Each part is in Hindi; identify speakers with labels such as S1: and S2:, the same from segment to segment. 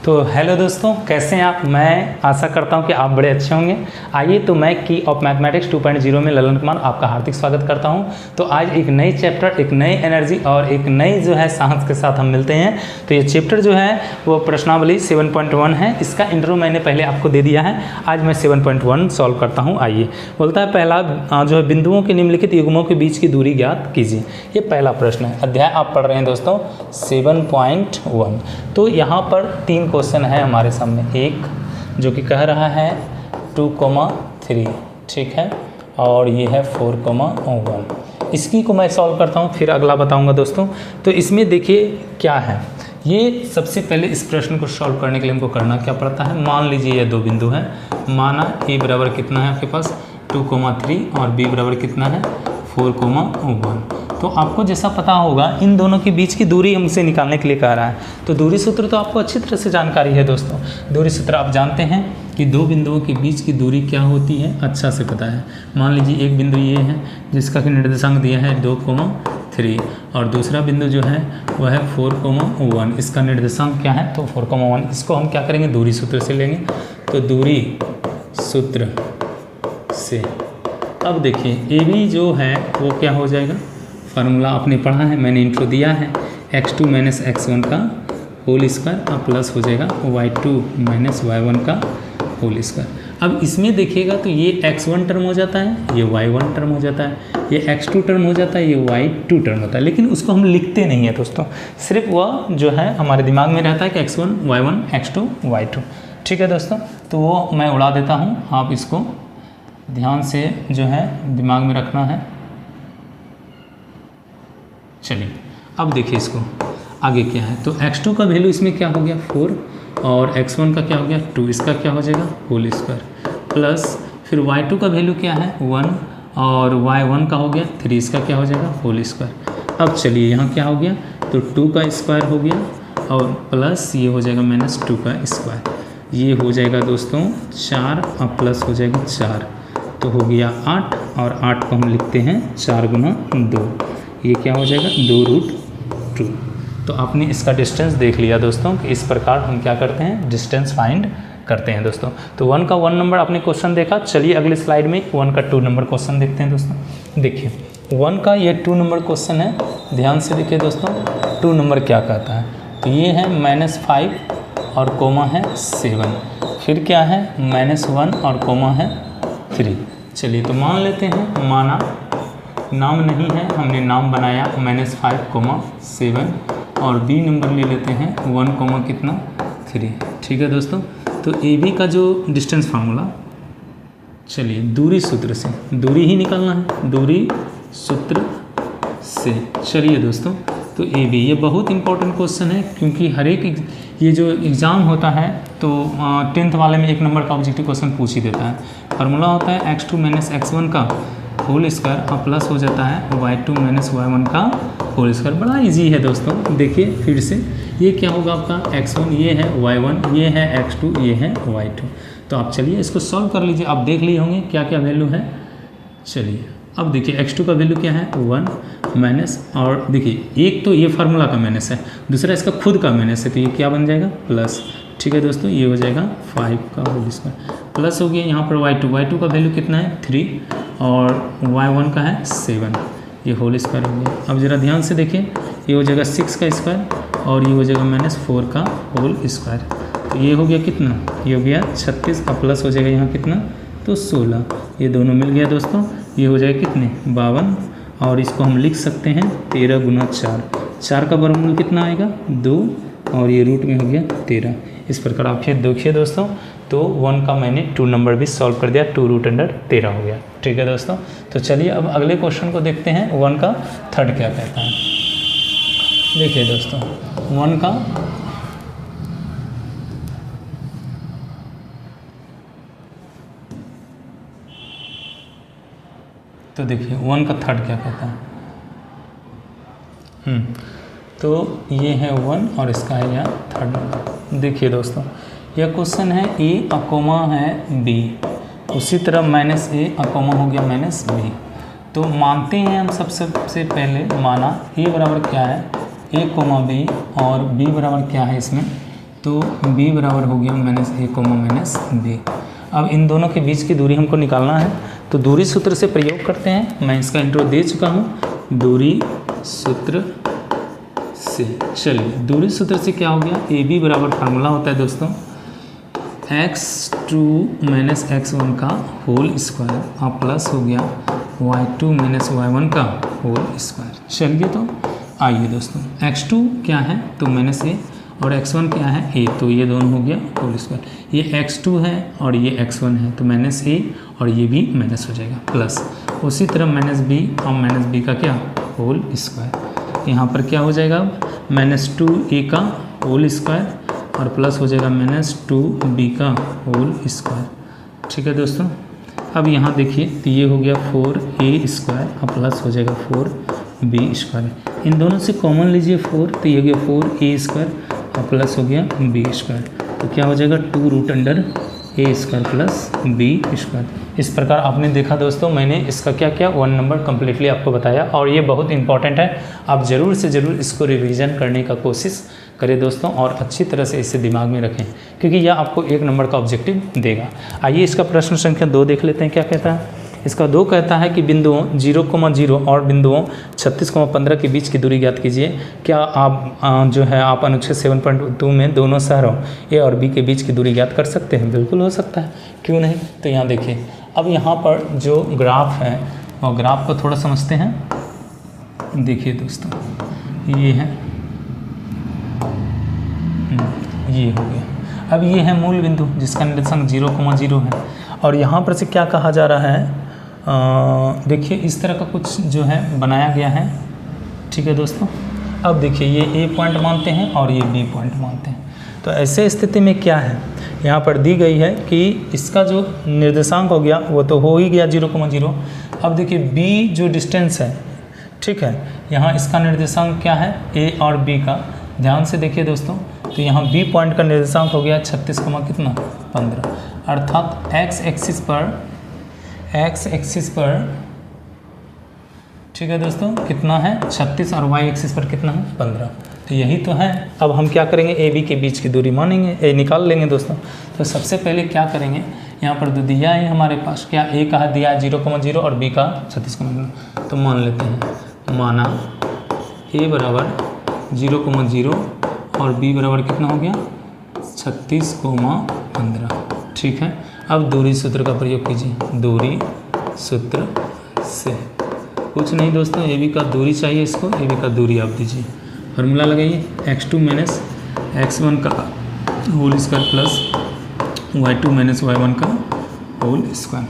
S1: तो हेलो दोस्तों, कैसे हैं आप। मैं आशा करता हूं कि आप बड़े अच्छे होंगे। आइए तो मैं की ऑफ मैथमेटिक्स 2.0 में ललन कुमार आपका हार्दिक स्वागत करता हूं। तो आज एक नई चैप्टर, एक नई एनर्जी और एक नई जो है साहस के साथ हम मिलते हैं। तो ये चैप्टर जो है वो प्रश्नावली 7.1 है। इसका इंट्रो मैंने पहले आपको दे दिया है। आज मैं 7.1 सॉल्व करता हूँ। आइए, बोलता है पहला जो है बिंदुओं के निम्नलिखित युग्मों के बीच की दूरी ज्ञात कीजिए। ये पहला प्रश्न है। अध्याय आप पढ़ रहे हैं दोस्तों 7.1। तो यहाँ पर 3 क्वेश्चन है हमारे सामने। एक जो कि कह रहा है 2,3, ठीक है, और ये है 4,1। इसकी को मैं सॉल्व करता हूँ, फिर अगला बताऊँगा दोस्तों। तो इसमें देखिए क्या है। ये सबसे पहले इस प्रश्न को सॉल्व करने के लिए हमको करना क्या पड़ता है। मान लीजिए ये 2 बिंदु हैं। माना ए बराबर कितना है आपके पास 2,3 और बी बराबर कितना है 4,1। तो आपको जैसा पता होगा इन दोनों के बीच की दूरी हमसे निकालने के लिए कह रहा है। तो दूरी सूत्र तो आपको अच्छी तरह से जानकारी है दोस्तों। दूरी सूत्र आप जानते हैं कि 2 बिंदुओं के बीच की दूरी क्या होती है, अच्छा से पता है। मान लीजिए एक बिंदु ये है जिसका कि निर्देशांक दिया है 2,3 और दूसरा बिंदु जो है वह है 4,1। इसका निर्देशांक क्या है तो 4,1। इसको हम क्या करेंगे, दूरी सूत्र से लेंगे। तो दूरी सूत्र से अब देखिए ए बी जो है वो क्या हो जाएगा। फार्मूला आपने पढ़ा है, मैंने इंट्रो दिया है। x2 माइनस x1 का होल स्क्वायर प्लस हो जाएगा y2 माइनस y1 का होल स्क्वायर। अब इसमें देखिएगा तो ये x1 टर्म हो जाता है, ये y1 टर्म हो जाता है, ये x2 टर्म हो जाता है, ये y2 टर्म होता है। लेकिन उसको हम लिखते नहीं है दोस्तों, सिर्फ वह जो है हमारे दिमाग में रहता है कि x1 y1 x2 y2। ठीक है दोस्तों, तो वो मैं उड़ा देता हूँ। आप इसको ध्यान से जो है दिमाग में रखना है। चलिए अब देखिए इसको आगे क्या है। तो x2 का वैल्यू इसमें क्या हो गया 4 और x1 का क्या हो गया 2। इसका क्या हो जाएगा होल स्क्वायर प्लस फिर y2 का वैल्यू क्या है 1 और y1 का हो गया 3। इसका क्या हो जाएगा होल स्क्वायर। अब चलिए यहाँ क्या हो गया तो 2 का स्क्वायर हो गया और प्लस ये हो जाएगा माइनस 2 का स्क्वायर। ये हो जाएगा दोस्तों 4 और प्लस हो जाएगा 4, तो हो गया 8 और 8 को हम लिखते हैं 4 गुना 2। ये क्या हो जाएगा 2√2। तो आपने इसका डिस्टेंस देख लिया दोस्तों कि इस प्रकार हम क्या करते हैं डिस्टेंस फाइंड करते हैं दोस्तों। तो 1 का 1 नंबर आपने क्वेश्चन देखा। चलिए अगले स्लाइड में 1 का 2 नंबर क्वेश्चन देखते हैं दोस्तों। देखिए 1 का ये 2 नंबर क्वेश्चन है, ध्यान से देखिए दोस्तों। 2 नंबर क्या कहता है तो ये है -5 और कोमा है 7। फिर क्या है -1 और कोमा है 3। चलिए तो मान लेते हैं, माना नाम नहीं है, हमने नाम बनाया -5,7 और बी नंबर ले लेते हैं 1, कितना 3। ठीक है दोस्तों, तो ए बी का जो डिस्टेंस फार्मूला, चलिए दूरी सूत्र से दूरी ही निकालना है, दूरी सूत्र से। चलिए दोस्तों, तो ए बी ये बहुत इंपॉर्टेंट क्वेश्चन है क्योंकि हर एक ये जो एग्ज़ाम होता है तो 10th वाले में 1 नंबर का ऑब्जेक्टिव क्वेश्चन पूछ ही देता है। फार्मूला होता है x2 माइनस x1 का होल स्क्वायर और प्लस हो जाता है y2 माइनस y1 का होल स्क्वायर। बड़ा इजी है दोस्तों। देखिए फिर से ये क्या होगा आपका x1, ये है y1, ये है x2, ये है y2। तो आप चलिए इसको सॉल्व कर लीजिए। आप देख लिए होंगे क्या क्या वैल्यू है। चलिए अब देखिए x2 का वैल्यू क्या है 1 माइनस, और देखिए एक तो ये फार्मूला का माइनस है, दूसरा इसका खुद का माइनस है, तो ये क्या बन जाएगा प्लस। ठीक है दोस्तों, ये हो जाएगा 5 का होल स्क्वायर प्लस हो गया यहाँ पर y2 का वैल्यू कितना है 3 और y1 का है 7। ये होल स्क्वायर हो गया। अब ज़रा ध्यान से देखिए, ये हो जाएगा 6 का स्क्वायर और ये हो जाएगा -4 का होल स्क्वायर। तो ये हो गया कितना, ये हो गया 36 और प्लस हो जाएगा यहाँ कितना तो 16। ये दोनों मिल गया दोस्तों। ये हो जाएगा कितने 52 और इसको हम लिख सकते हैं 13 गुना 4। 4 का वर्गमूल कितना आएगा 2 और ये रूट में हो गया 13। इस प्रकार आप फिर देखिए दोस्तों। तो 1 का मैंने 2 नंबर भी सॉल्व कर दिया, 2√13 हो गया। ठीक है दोस्तों, तो चलिए अब अगले क्वेश्चन को देखते हैं 1 का 3rd क्या कहता है। देखिए दोस्तों 1 का तो देखिए 1 का 3rd क्या कहता है। तो ये है 1 और इसका है यहाँ 3rd नंबर। देखिए दोस्तों यह क्वेश्चन है a अकोमा है b, उसी तरह -a अकोमा हो गया -b। तो मानते हैं हम सबसे पहले, माना a बराबर क्या है a, b और b बराबर क्या है इसमें तो b बराबर हो गया -a -b। अब इन दोनों के बीच की दूरी हमको निकालना है, तो दूरी सूत्र से प्रयोग करते हैं। मैं इसका इंट्रो दे चुका हूँ, दूरी सूत्र से। चलिए, दूरी सूत्र से क्या हो गया, AB बराबर फार्मूला होता है दोस्तों x2 - x1 का होल स्क्वायर और प्लस हो गया y2 - y1 का होल स्क्वायर। चलिए, तो आइए दोस्तों, x2 क्या है तो -a और x1 क्या है a, तो ये दोनों हो गया होल स्क्वायर। ये x2 है और ये x1 है, तो -a और ये भी माइनस हो जाएगा, प्लस उसी तरह -b और -b का क्या होल स्क्वायर। यहाँ पर क्या हो जाएगा, -2a का होल स्क्वायर और प्लस हो जाएगा -2b का होल स्क्वायर। ठीक है दोस्तों, अब यहाँ देखिए, तो ये हो गया 4a स्क्वायर और प्लस हो जाएगा 4b स्क्वायर। इन दोनों से कॉमन लीजिए 4, तो ये हो गया 4a स्क्वायर और प्लस हो गया b स्क्वायर, तो क्या हो जाएगा 2√a square plus b square. इस प्रकार आपने देखा दोस्तों, मैंने इसका क्या क्या 1 नंबर कम्प्लीटली आपको बताया, और ये बहुत इंपॉर्टेंट है। आप ज़रूर से ज़रूर इसको रिवीजन करने का कोशिश करें दोस्तों, और अच्छी तरह से इसे दिमाग में रखें, क्योंकि यह आपको 1 नंबर का ऑब्जेक्टिव देगा। आइए इसका प्रश्न संख्या 2 देख लेते हैं, क्या कहता है। इसका 2 कहता है कि बिंदुओं 0,0 और बिंदुओं 36,15 के बीच की दूरी ज्ञात कीजिए। क्या आप जो है आप अनुच्छेद 7.2 में दोनों शहरों ए और बी के बीच की दूरी ज्ञात कर सकते हैं? बिल्कुल हो सकता है, क्यों नहीं। तो यहाँ देखिए, अब यहाँ पर जो ग्राफ है और ग्राफ को थोड़ा समझते हैं। देखिए दोस्तों, ये है, ये हो गया। अब ये है मूल बिंदु जिसका निर्देशांक 0,0 है, और यहाँ पर से क्या कहा जा रहा है, देखिए इस तरह का कुछ जो है बनाया गया है। ठीक है दोस्तों, अब देखिए ये A पॉइंट मानते हैं और ये B पॉइंट मानते हैं। तो ऐसे स्थिति में क्या है, यहाँ पर दी गई है कि इसका जो निर्देशांक हो गया वो तो हो ही गया 0,0। अब देखिए B जो डिस्टेंस है, ठीक है, यहाँ इसका निर्देशांक क्या है A और B का, ध्यान से देखिए दोस्तों। तो यहाँ B पॉइंट का निर्देशांक हो गया 36, कितना 15, अर्थात x एक्सिस पर ठीक है दोस्तों कितना है 36 और y एक्सिस पर कितना है 15। तो यही तो है। अब हम क्या करेंगे, ए बी के बीच की दूरी मानेंगे, ए निकाल लेंगे दोस्तों। तो सबसे पहले क्या करेंगे, यहाँ पर तो दिया है हमारे पास, क्या ए कहा दिया है 0,0 और बी का 36,15। तो मान लेते हैं, माना ए बराबर 0,0 और बी बराबर कितना हो गया 36,15। ठीक है, अब दूरी सूत्र का प्रयोग कीजिए, दूरी सूत्र से कुछ नहीं दोस्तों, ए बी का दूरी चाहिए इसको, ए बी का दूरी आप दीजिए, फार्मूला लगाइए x2 - x1 का whole square plus y2 - y1 का होल स्क्वायर।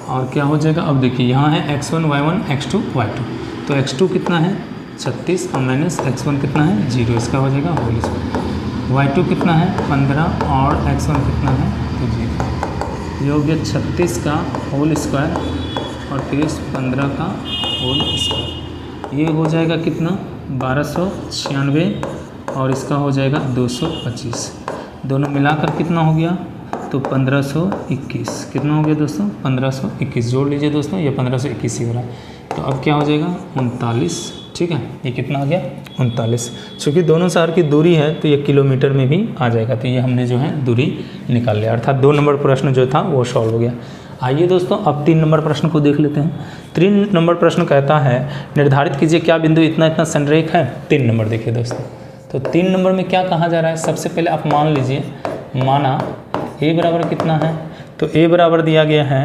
S1: और क्या हो जाएगा, अब देखिए यहाँ है x1 y1 x2 y2, तो x2 कितना है 36 और माइनस x1 कितना है 0, इसका हो जाएगा होल स्क्वायर। y2 कितना है 15 और x1 कितना है तो 0, ये हो गया 36 का होल स्क्वायर और फिर 15 का होल स्क्वायर। ये हो जाएगा कितना 1296 और इसका हो जाएगा 225, दोनों मिलाकर कितना हो गया तो 1521। कितना हो गया दोस्तों 1521, जोड़ लीजिए दोस्तों, ये 1521 ही हो रहा है। तो अब क्या हो जाएगा 39। ठीक है, ये कितना आ गया 39। चूँकि दोनों शहर की दूरी है तो ये किलोमीटर में भी आ जाएगा। तो ये हमने जो है दूरी निकाल लिया, अर्थात 2 नंबर प्रश्न जो था वो सॉल्व हो गया। आइए दोस्तों अब 3 नंबर प्रश्न को देख लेते हैं। 3 नंबर प्रश्न कहता है निर्धारित कीजिए क्या बिंदु इतना इतना संरेख है। 3 नंबर देखिए दोस्तों, तो 3 नंबर में क्या कहा जा रहा है, सबसे पहले आप मान लीजिए, माना a बराबर कितना है, तो a बराबर दिया गया है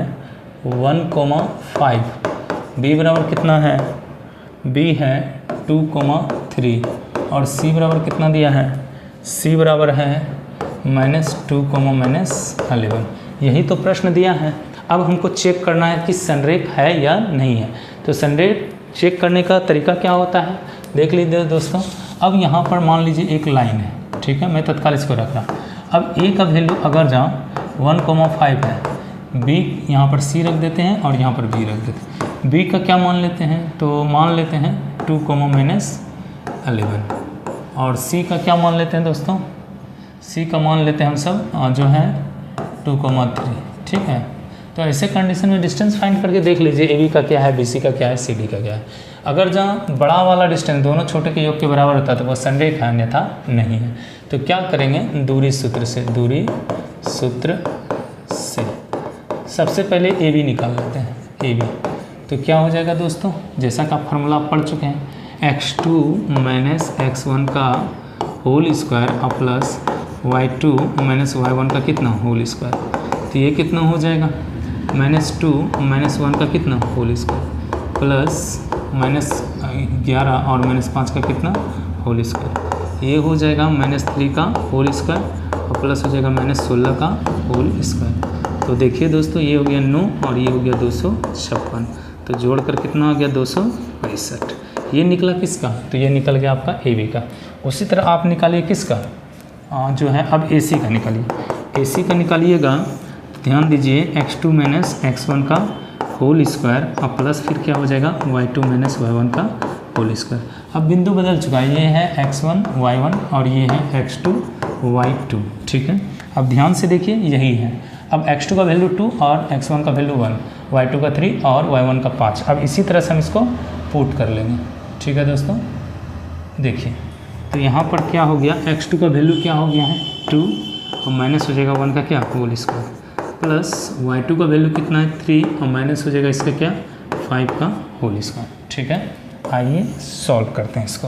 S1: 1,5, b बराबर कितना है, b है 2,3 और c बराबर कितना दिया है, c बराबर है -2, -11। यही तो प्रश्न दिया है। अब हमको चेक करना है कि संरेख है या नहीं है। तो संरेख चेक करने का तरीका क्या होता है, देख लीजिए दोस्तों। अब यहाँ पर मान लीजिए एक लाइन है, ठीक है, मैं तत्काल इसको रख रहा। अब a का वैल्यू अगर जहाँ 1,5 है, b यहाँ पर c रख देते हैं और यहाँ पर b रख देते हैं। b का क्या मान लेते हैं, तो मान लेते हैं 2, -11 और c का क्या मान लेते हैं दोस्तों, c का मान लेते हैं हम सब जो है 2,3। ठीक है, तो ऐसे कंडीशन में डिस्टेंस फाइंड करके देख लीजिए ए बी का क्या है, बी सी का क्या है, सी डी का क्या है। अगर जहाँ बड़ा वाला डिस्टेंस दोनों छोटे के योग के बराबर होता है तो वो संरेख है, अन्यथा नहीं है। तो क्या करेंगे, दूरी सूत्र से सबसे पहले ए बी निकाल लेते हैं, ए बी। तो क्या हो जाएगा दोस्तों, जैसा कि आप फार्मूला पढ़ चुके हैं, x2 माइनस x1 का होल स्क्वायर और प्लस y2 माइनस y1 का कितना होल स्क्वायर। तो ये कितना हो जाएगा, -2 माइनस 1 का कितना होल स्क्वायर प्लस -11 और -5 का कितना होल स्क्वायर। ये हो जाएगा -3 का होल स्क्वायर और प्लस हो जाएगा -16 का होल स्क्वायर। तो देखिए दोस्तों, ये हो गया 9 और ये हो गया 256। तो जोड़कर कितना हो गया 265। ये निकला किसका, तो ये निकल गया आपका ए बी का। उसी तरह आप निकालिए किसका, जो है अब ए सी का निकालिए। ए सी का निकालिएगा, ध्यान दीजिए x2 माइनस x1 का होल स्क्वायर और प्लस फिर क्या हो जाएगा y2 माइनस y1 का होल स्क्वायर। अब बिंदु बदल चुका है, ये है x1 y1 और ये है x2 y2, ठीक है। अब ध्यान से देखिए, यही है। अब x2 का वैल्यू 2 और x1 का वैल्यू 1, y2 का 3 और y1 का 5। अब इसी तरह से हम इसको पुट कर लेंगे, ठीक है दोस्तों। देखिए, तो यहाँ पर क्या हो गया, x2 का वैल्यू क्या हो गया है 2 और माइनस हो जाएगा 1 का क्या होल स्क्वायर, प्लस y2 का वैल्यू कितना है 3 और माइनस हो जाएगा इसका क्या 5 का होल स्क्वायर, ठीक है। आइए सॉल्व करते हैं इसको।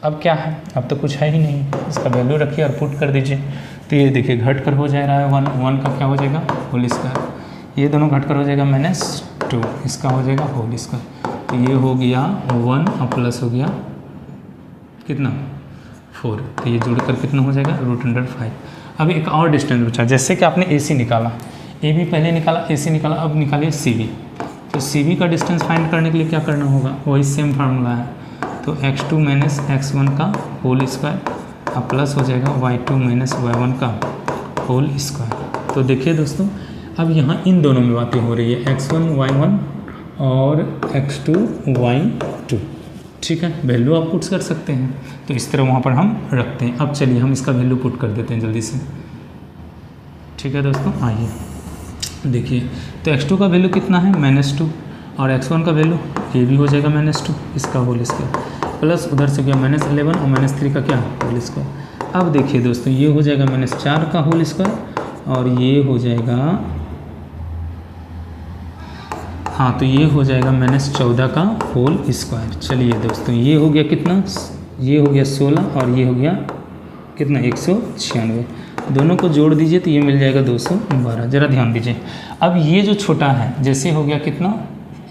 S1: अब क्या है, अब तो कुछ है ही नहीं, इसका वैल्यू रखिए और पुट कर दीजिए। तो ये देखिए घट कर हो जा रहा है 1 का क्या हो जाएगा होल स्क्वायर, ये दोनों घट कर हो जाएगा -2, इसका हो जाएगा होल स्क्वायर। तो ये हो गया 1 और प्लस हो गया कितना 4। तो ये जोड़कर कितना हो जाएगा √5। अब एक और डिस्टेंस बचा, जैसे कि आपने ए सी निकाला, ए बी पहले निकाला, ए सी निकाला, अब निकालिए सी बी। तो सी बी का डिस्टेंस फाइंड करने के लिए क्या करना होगा, वही सेम फार्मूला है। तो x2 माइनस x1 का होल स्क्वायर और प्लस हो जाएगा y2 माइनस y1 का होल स्क्वायर। तो देखिए दोस्तों, अब यहाँ इन दोनों में बातें हो रही है, x1 y1 और x2 y2, ठीक है। वैल्यू आप पुट कर सकते हैं, तो इस तरह वहाँ पर हम रखते हैं। अब चलिए हम इसका वैल्यू पुट कर देते हैं जल्दी से, ठीक है दोस्तों। आइए देखिए, तो x2 का वैल्यू कितना है -2 और x1 का वैल्यू ये भी हो जाएगा -2, इसका होल स्क्वायर प्लस उधर से गया -11 और -3 का क्या होल स्क्वायर। अब देखिए दोस्तों, ये हो जाएगा -4 का होल स्क्वायर और ये हो जाएगा, हाँ तो ये हो जाएगा -14 का होल स्क्वायर। चलिए दोस्तों, ये हो गया कितना, ये हो गया 16 और ये हो गया कितना 196। दोनों को जोड़ दीजिए तो ये मिल जाएगा 212। ज़रा ध्यान दीजिए, अब ये जो छोटा है जैसे हो गया कितना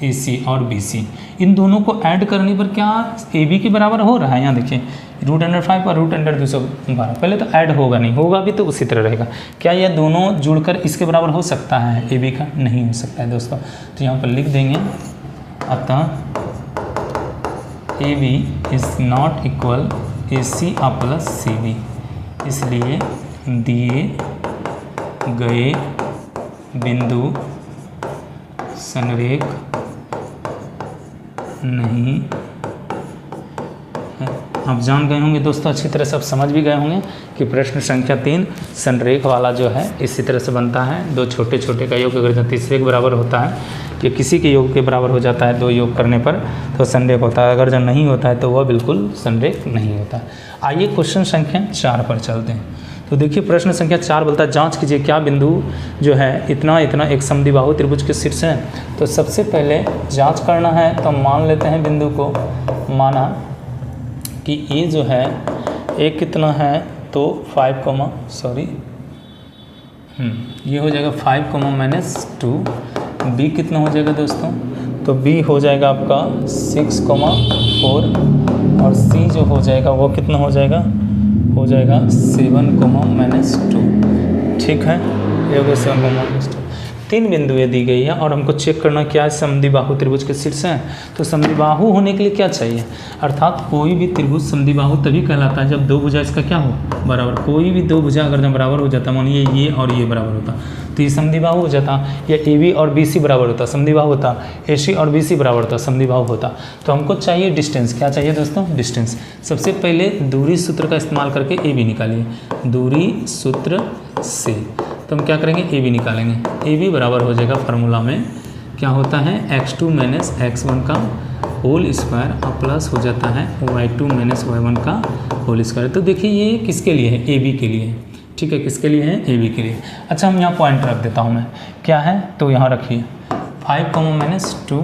S1: ए सी और बी सी, इन दोनों को ऐड करने पर क्या ए बी के बराबर हो रहा है। यहाँ देखिए √5 और √212, पहले तो ऐड होगा नहीं, होगा भी तो उसी तरह रहेगा। क्या ये दोनों जुड़कर इसके बराबर हो सकता है ए बी का, नहीं हो सकता है दोस्तों। तो यहाँ पर लिख देंगे, अतः A B is not equal A C A plus C B, इसलिए दिए गए बिंदु संरेख नहीं है। आप जान गए होंगे दोस्तों, अच्छी तरह से आप समझ भी गए होंगे कि प्रश्न संख्या 3 संरेख वाला जो है इसी तरह से बनता है। दो छोटे छोटे का योग अगर तीसरे के बराबर होता है या किसी के योग के बराबर हो जाता है दो योग करने पर तो संरेख होता है, अगर जब नहीं होता है तो वह बिल्कुल संरेख नहीं होता। आइए क्वेश्चन संख्या 4 पर चलते हैं। तो देखिए प्रश्न संख्या 4 बोलता है, जांच कीजिए क्या बिंदु जो है इतना इतना एक समद्विबाहु त्रिभुज के शीर्ष है। तो सबसे पहले जांच करना है, तो मान लेते हैं बिंदु को, माना कि ये जो है एक कितना है तो 5 ये हो जाएगा 5 -2। बी कितना हो जाएगा दोस्तों, तो बी हो जाएगा आपका 6, 4 और सी जो हो जाएगा वो कितना हो जाएगा 7, -2, ठीक है। ये हो गया 7, -2। 3 बिंदुएं दी गई है और हमको चेक करना क्या है, समद्विबाहु त्रिभुज के शीर्ष हैं। तो समद्विबाहु होने के लिए क्या चाहिए, अर्थात कोई भी त्रिभुज समद्विबाहु तभी कहलाता है जब दो भुजा इसका क्या हो बराबर। कोई भी दो भुजा अगर जब बराबर हो जाता, मानिए ये और ये बराबर होता तो ये समद्विबाहु हो जाता, या ए बी और बी सी बराबर होता समद्विबाहु होता, ए सी और बी सी बराबर होता समद्विबाहु होता। तो हमको चाहिए डिस्टेंस, क्या चाहिए दोस्तों डिस्टेंस। सबसे पहले दूरी सूत्र का इस्तेमाल करके ए बी निकालिए, दूरी सूत्र से। तो हम क्या करेंगे, ए बी निकालेंगे। ए बी बराबर हो जाएगा फार्मूला में क्या होता है, x2 माइनस x1 का होल स्क्वायर और प्लस हो जाता है y2 माइनस y1 का होल स्क्वायर। तो देखिए ये किसके लिए है, ए बी के लिए, ठीक है, किसके लिए है, ए बी के लिए। अच्छा हम यहाँ पॉइंट रख देता हूँ मैं, क्या है, तो यहाँ रखिए 5 माइनस 2,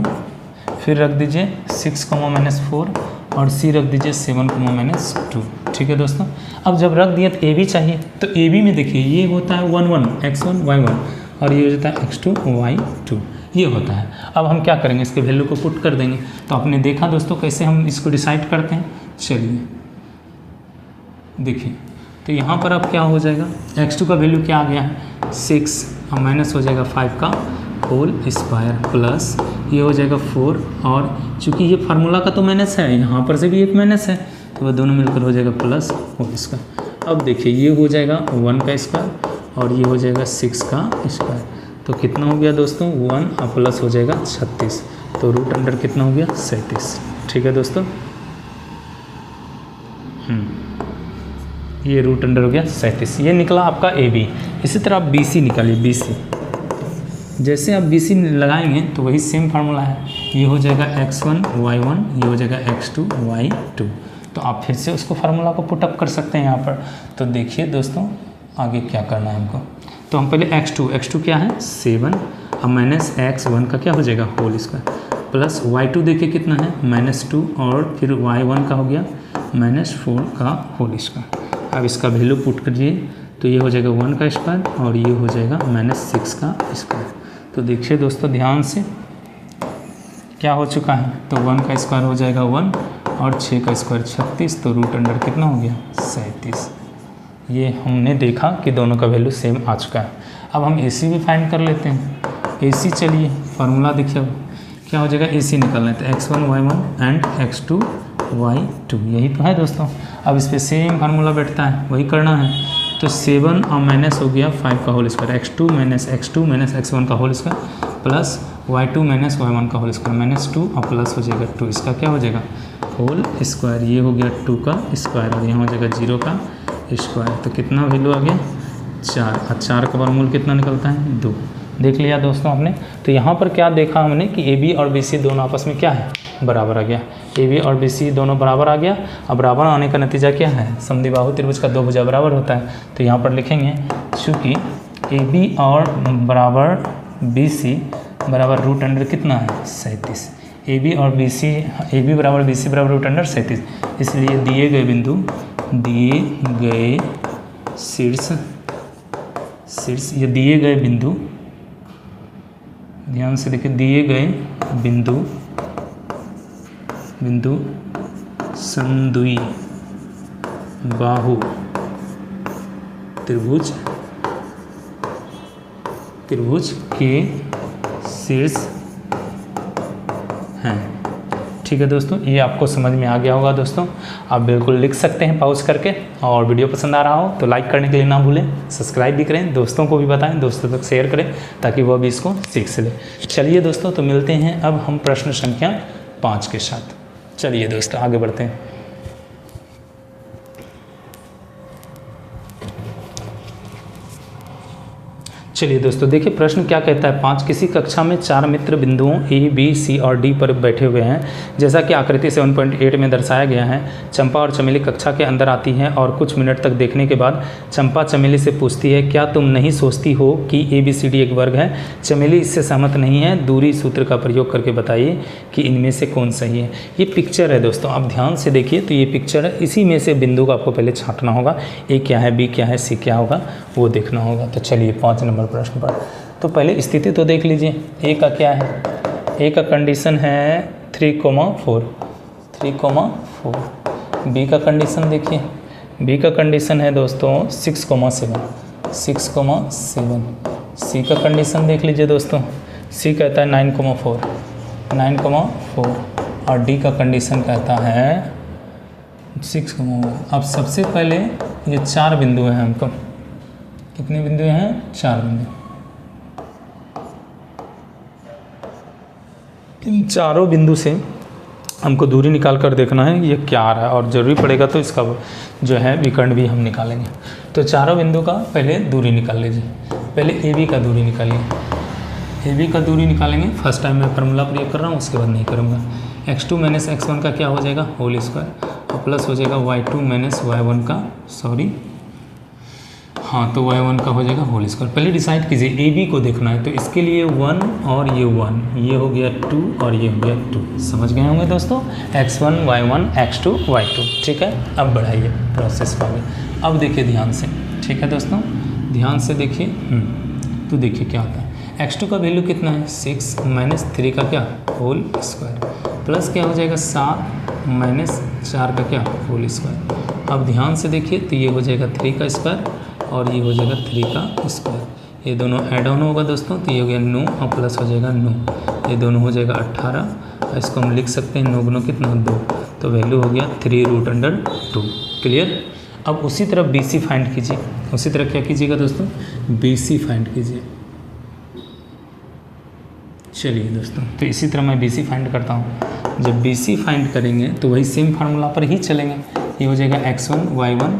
S1: फिर रख दीजिए 6 माइनस 4 और सी रख दीजिए 7 माइनस 2। ठीक है दोस्तों, अब जब रख दिया तो ए बी चाहिए, तो ए बी में देखिए ये होता है 1 1 x1 y1 और ये हो जाता है x2 y2, ये होता है। अब हम क्या करेंगे, इसके वैल्यू को पुट कर देंगे। तो आपने देखा दोस्तों कैसे हम इसको डिसाइड करते हैं, चलिए देखिए। तो यहाँ पर अब क्या हो जाएगा, x2 का वैल्यू क्या आ गया है 6 और माइनस हो जाएगा 5 का होल स्क्वायर प्लस ये हो जाएगा 4, और चूँकि ये फार्मूला का तो माइनस है, यहाँ पर से भी एक माइनस है, तो वह दोनों मिलकर हो जाएगा प्लस होल स्क्वायर। अब देखिए ये हो जाएगा 1 का स्क्वायर और ये हो जाएगा 6 का स्क्वायर, तो कितना हो गया दोस्तों 1 और प्लस हो जाएगा 36, तो रूट अंडर कितना हो गया 37। ठीक है दोस्तों, ये रूट अंडर हो गया 37, ये निकला आपका ए बी। इसी तरह आप बी सी निकालिए, बी सी जैसे आप बी सी लगाएंगे तो वही सेम फार्मूला है, ये हो जाएगा x1 y1, ये हो जाएगा x2 y2। तो आप फिर से उसको फार्मूला को पुटअप कर सकते हैं यहाँ पर। तो देखिए दोस्तों आगे क्या करना है हमको, तो हम पहले x2 क्या है 7 और माइनस x1 का क्या हो जाएगा होल स्क्वायर प्लस y2 देखिए कितना है -2 और फिर y1 का हो गया -4 का होल स्क्वायर। अब इसका वैल्यू पुट करिए तो ये हो जाएगा 1 का स्क्वायर और ये हो जाएगा -6 का स्क्वायर। तो देखिए दोस्तों ध्यान से क्या हो चुका है, तो 1 का स्क्वायर हो जाएगा 1 और 6 का स्क्वायर 36, तो रूट अंडर कितना हो गया 37। ये हमने देखा कि दोनों का वैल्यू सेम आ चुका है। अब हम AC भी फाइंड कर लेते हैं। AC चलिए फार्मूला देखिए अब क्या हो जाएगा, AC निकालना है तो x1 y1 and x2 y2, यही तो है दोस्तों। अब इस पर सेम फार्मूला बैठता है, वही करना है। तो 7 और माइनस हो गया 5 का whole square, x2 minus x1 का whole square plus y2 minus y1 का होल स्क्वायर -2 और प्लस हो जाएगा 2, इसका क्या हो जाएगा होल स्क्वायर, ये हो गया 2 का स्क्वायर और यहाँ हो जाएगा 0 का स्क्वायर। तो कितना वैल्यू आ गया 4, और 4 का वर्गमूल कितना निकलता है 2। देख लिया दोस्तों आपने। तो यहाँ पर क्या देखा हमने कि ए बी और बी सी दोनों आपस में क्या है बराबर आ गया, ए बी और बी सी दोनों बराबर आ गया। अब बराबर आने का नतीजा क्या है, समद्विबाहु त्रिभुज का 2 भुजा बराबर होता है। तो यहाँ पर लिखेंगे चूँकि ए बी और बराबर बी सी बराबर रूट अंडर कितना है 37, ए बी और बी सी, ए बी बराबर बी सी बराबर रूट अंडर 37, इसलिए दिए गए बिंदु, दिए गए शीर्ष ये दिए गए बिंदु, ध्यान से देखिए, दिए गए बिंदु समद्वि बाहु त्रिभुज के शीर्ष हैं। ठीक है दोस्तों, ये आपको समझ में आ गया होगा दोस्तों। आप बिल्कुल लिख सकते हैं पॉज करके, और वीडियो पसंद आ रहा हो तो लाइक करने के लिए ना भूलें, सब्सक्राइब भी करें, दोस्तों को भी बताएं, दोस्तों तक शेयर करें ताकि वह भी इसको सीख सके। चलिए दोस्तों, तो मिलते हैं अब हम प्रश्न संख्या 5 के साथ। चलिए दोस्तों आगे बढ़ते हैं। चलिए दोस्तों देखिए प्रश्न क्या कहता है, 5 किसी कक्षा में 4 मित्र बिंदुओं ए बी सी और डी पर बैठे हुए हैं, जैसा कि आकृति 7.8 में दर्शाया गया है। चंपा और चमेली कक्षा के अंदर आती हैं और कुछ मिनट तक देखने के बाद चंपा चमेली से पूछती है, क्या तुम नहीं सोचती हो कि ए बी सी डी एक वर्ग है? चमेली इससे सहमत नहीं है, दूरी सूत्र का प्रयोग करके बताइए कि इनमें से कौन सही है। ये पिक्चर है दोस्तों, आप ध्यान से देखिए। तो ये पिक्चर है, इसी में से बिंदु को आपको पहले छांटना होगा, ए क्या है, बी क्या है, सी क्या होगा, वो देखना होगा। तो चलिए 5 नंबर प्रश्न पर, तो पहले स्थिति तो देख लीजिए। ए का क्या है, ए का कंडीशन है 3,4, बी का कंडीशन देखिए, बी का कंडीशन है दोस्तों 6,7, सी का कंडीशन देख लीजिए दोस्तों, सी कहता है 9,4 और डी का कंडीशन कहता है 6,1। अब सबसे पहले ये 4 बिंदु हैं, हमको कितने बिंदु हैं, 4 बिंदु। इन चारों बिंदु से हमको दूरी निकाल कर देखना है ये क्या आ रहा है, और ज़रूरी पड़ेगा तो इसका जो है विकर्ण भी हम निकालेंगे। तो चारों बिंदु का पहले दूरी निकाल लीजिए। पहले ए बी का दूरी निकालिए। ए बी का दूरी निकालेंगे, फर्स्ट टाइम मैं फार्मूला प्रयोग कर रहा हूँ, उसके बाद नहीं करूँगा। x2 माइनस x1 का क्या हो जाएगा होल स्क्वायर, और प्लस हो जाएगा y2 माइनस y1 का, सॉरी हाँ, तो y1 का हो जाएगा होल स्क्वायर। पहले डिसाइड कीजिए ए बी को देखना है, तो इसके लिए 1 और ये 1, ये हो गया 2 और ये हो गया 2। समझ गए होंगे दोस्तों, x1 y1 x2 y2। ठीक है, अब बढ़ाइए प्रोसेस को आगे। अब देखिए ध्यान से, ठीक है दोस्तों, ध्यान से देखिए। तो देखिए क्या होता है, x2 का वैल्यू कितना है 6 माइनस 3 का क्या होल स्क्वायर, प्लस क्या हो जाएगा 7 माइनस 4 का क्या होल स्क्वायर। अब ध्यान से देखिए, तो ये हो जाएगा 3 का स्क्वायर और ये हो जाएगा 3 का स्क्वायर। ये दोनों ऐड ऑन होगा दोस्तों, तो ये हो गया 9 और प्लस हो जाएगा 9, ये दोनों हो जाएगा 18। इसको हम लिख सकते हैं 9 गुना कितना 2, तो वैल्यू हो गया 3√2। क्लियर। अब उसी तरह बी सी फाइंड कीजिए। उसी तरह क्या कीजिएगा दोस्तों, बी सी फाइंड कीजिए। चलिए दोस्तों, तो इसी तरह मैं बी सी फाइंड करता हूँ। जब बी सी फाइंड करेंगे तो वही सेम फार्मूला पर ही चलेंगे। ये हो जाएगा x1 y1,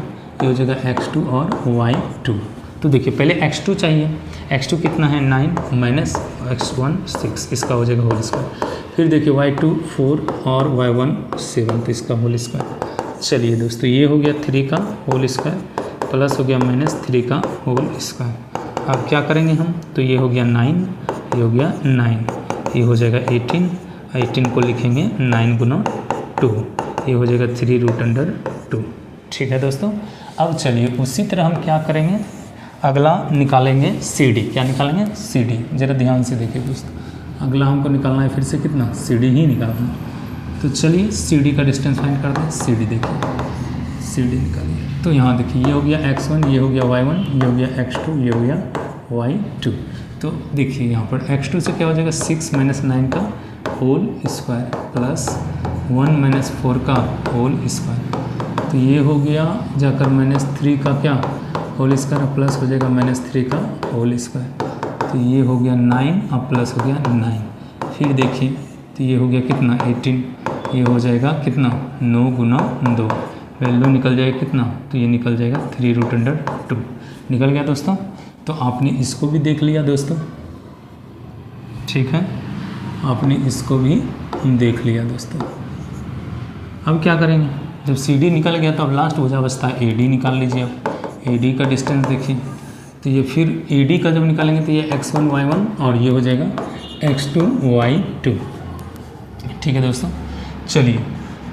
S1: ये हो जाएगा x2 और y2। तो देखिए पहले x2 चाहिए, x2 कितना है 9 माइनस x1 6, इसका हो जाएगा होल स्क्वायर। फिर देखिए y2 4 और y1 7, तो इसका होल स्क्वायर। चलिए दोस्तों, ये हो गया 3 का होल स्क्वायर प्लस हो गया माइनस 3 का होल स्क्वायर। अब क्या करेंगे हम, तो ये हो गया 9, ये हो गया 9, ये हो जाएगा 18, 18 को लिखेंगे 9 गुना 2, ये हो जाएगा 3√2। ठीक है दोस्तों। अब चलिए उसी तरह हम क्या करेंगे, अगला निकालेंगे सी डी। क्या निकालेंगे, सी डी। ज़रा ध्यान से देखिए दोस्तों, अगला हमको निकालना है फिर से कितना, सी डी ही निकालना है। तो चलिए सी डी का डिस्टेंस फाइंड करते हैं। सी डी देखिए, सी डी निकालिए। तो यहाँ देखिए, ये हो गया x1, ये हो गया y1, ये हो गया x2, ये हो गया y2। तो देखिए यहाँ पर x2 से क्या हो जाएगा 6 माइनस 9 का होल स्क्वायर प्लस 1 माइनस 4 का होल स्क्वायर। तो ये हो गया जाकर माइनस 3 का क्या होल स्क्वायर प्लस हो जाएगा माइनस 3 का होल स्क्वायर। तो ये हो गया 9 और प्लस हो गया 9। फिर देखिए, तो ये हो गया कितना 18, ये हो जाएगा कितना 9 गुना 2, वैल्यू निकल जाएगा कितना, तो ये निकल जाएगा 3√2 निकल गया दोस्तों। तो आपने इसको भी देख लिया दोस्तों, ठीक है, आपने इसको भी देख लिया दोस्तों। अब क्या करेंगे, जब सी डी निकल गया तो अब लास्ट भुजा बचता है ए डी निकाल लीजिए। अब ए डी का डिस्टेंस देखिए, तो ये फिर ए डी का जब निकालेंगे तो ये x1 y1 और ये हो जाएगा x2 y2। ठीक है दोस्तों। चलिए,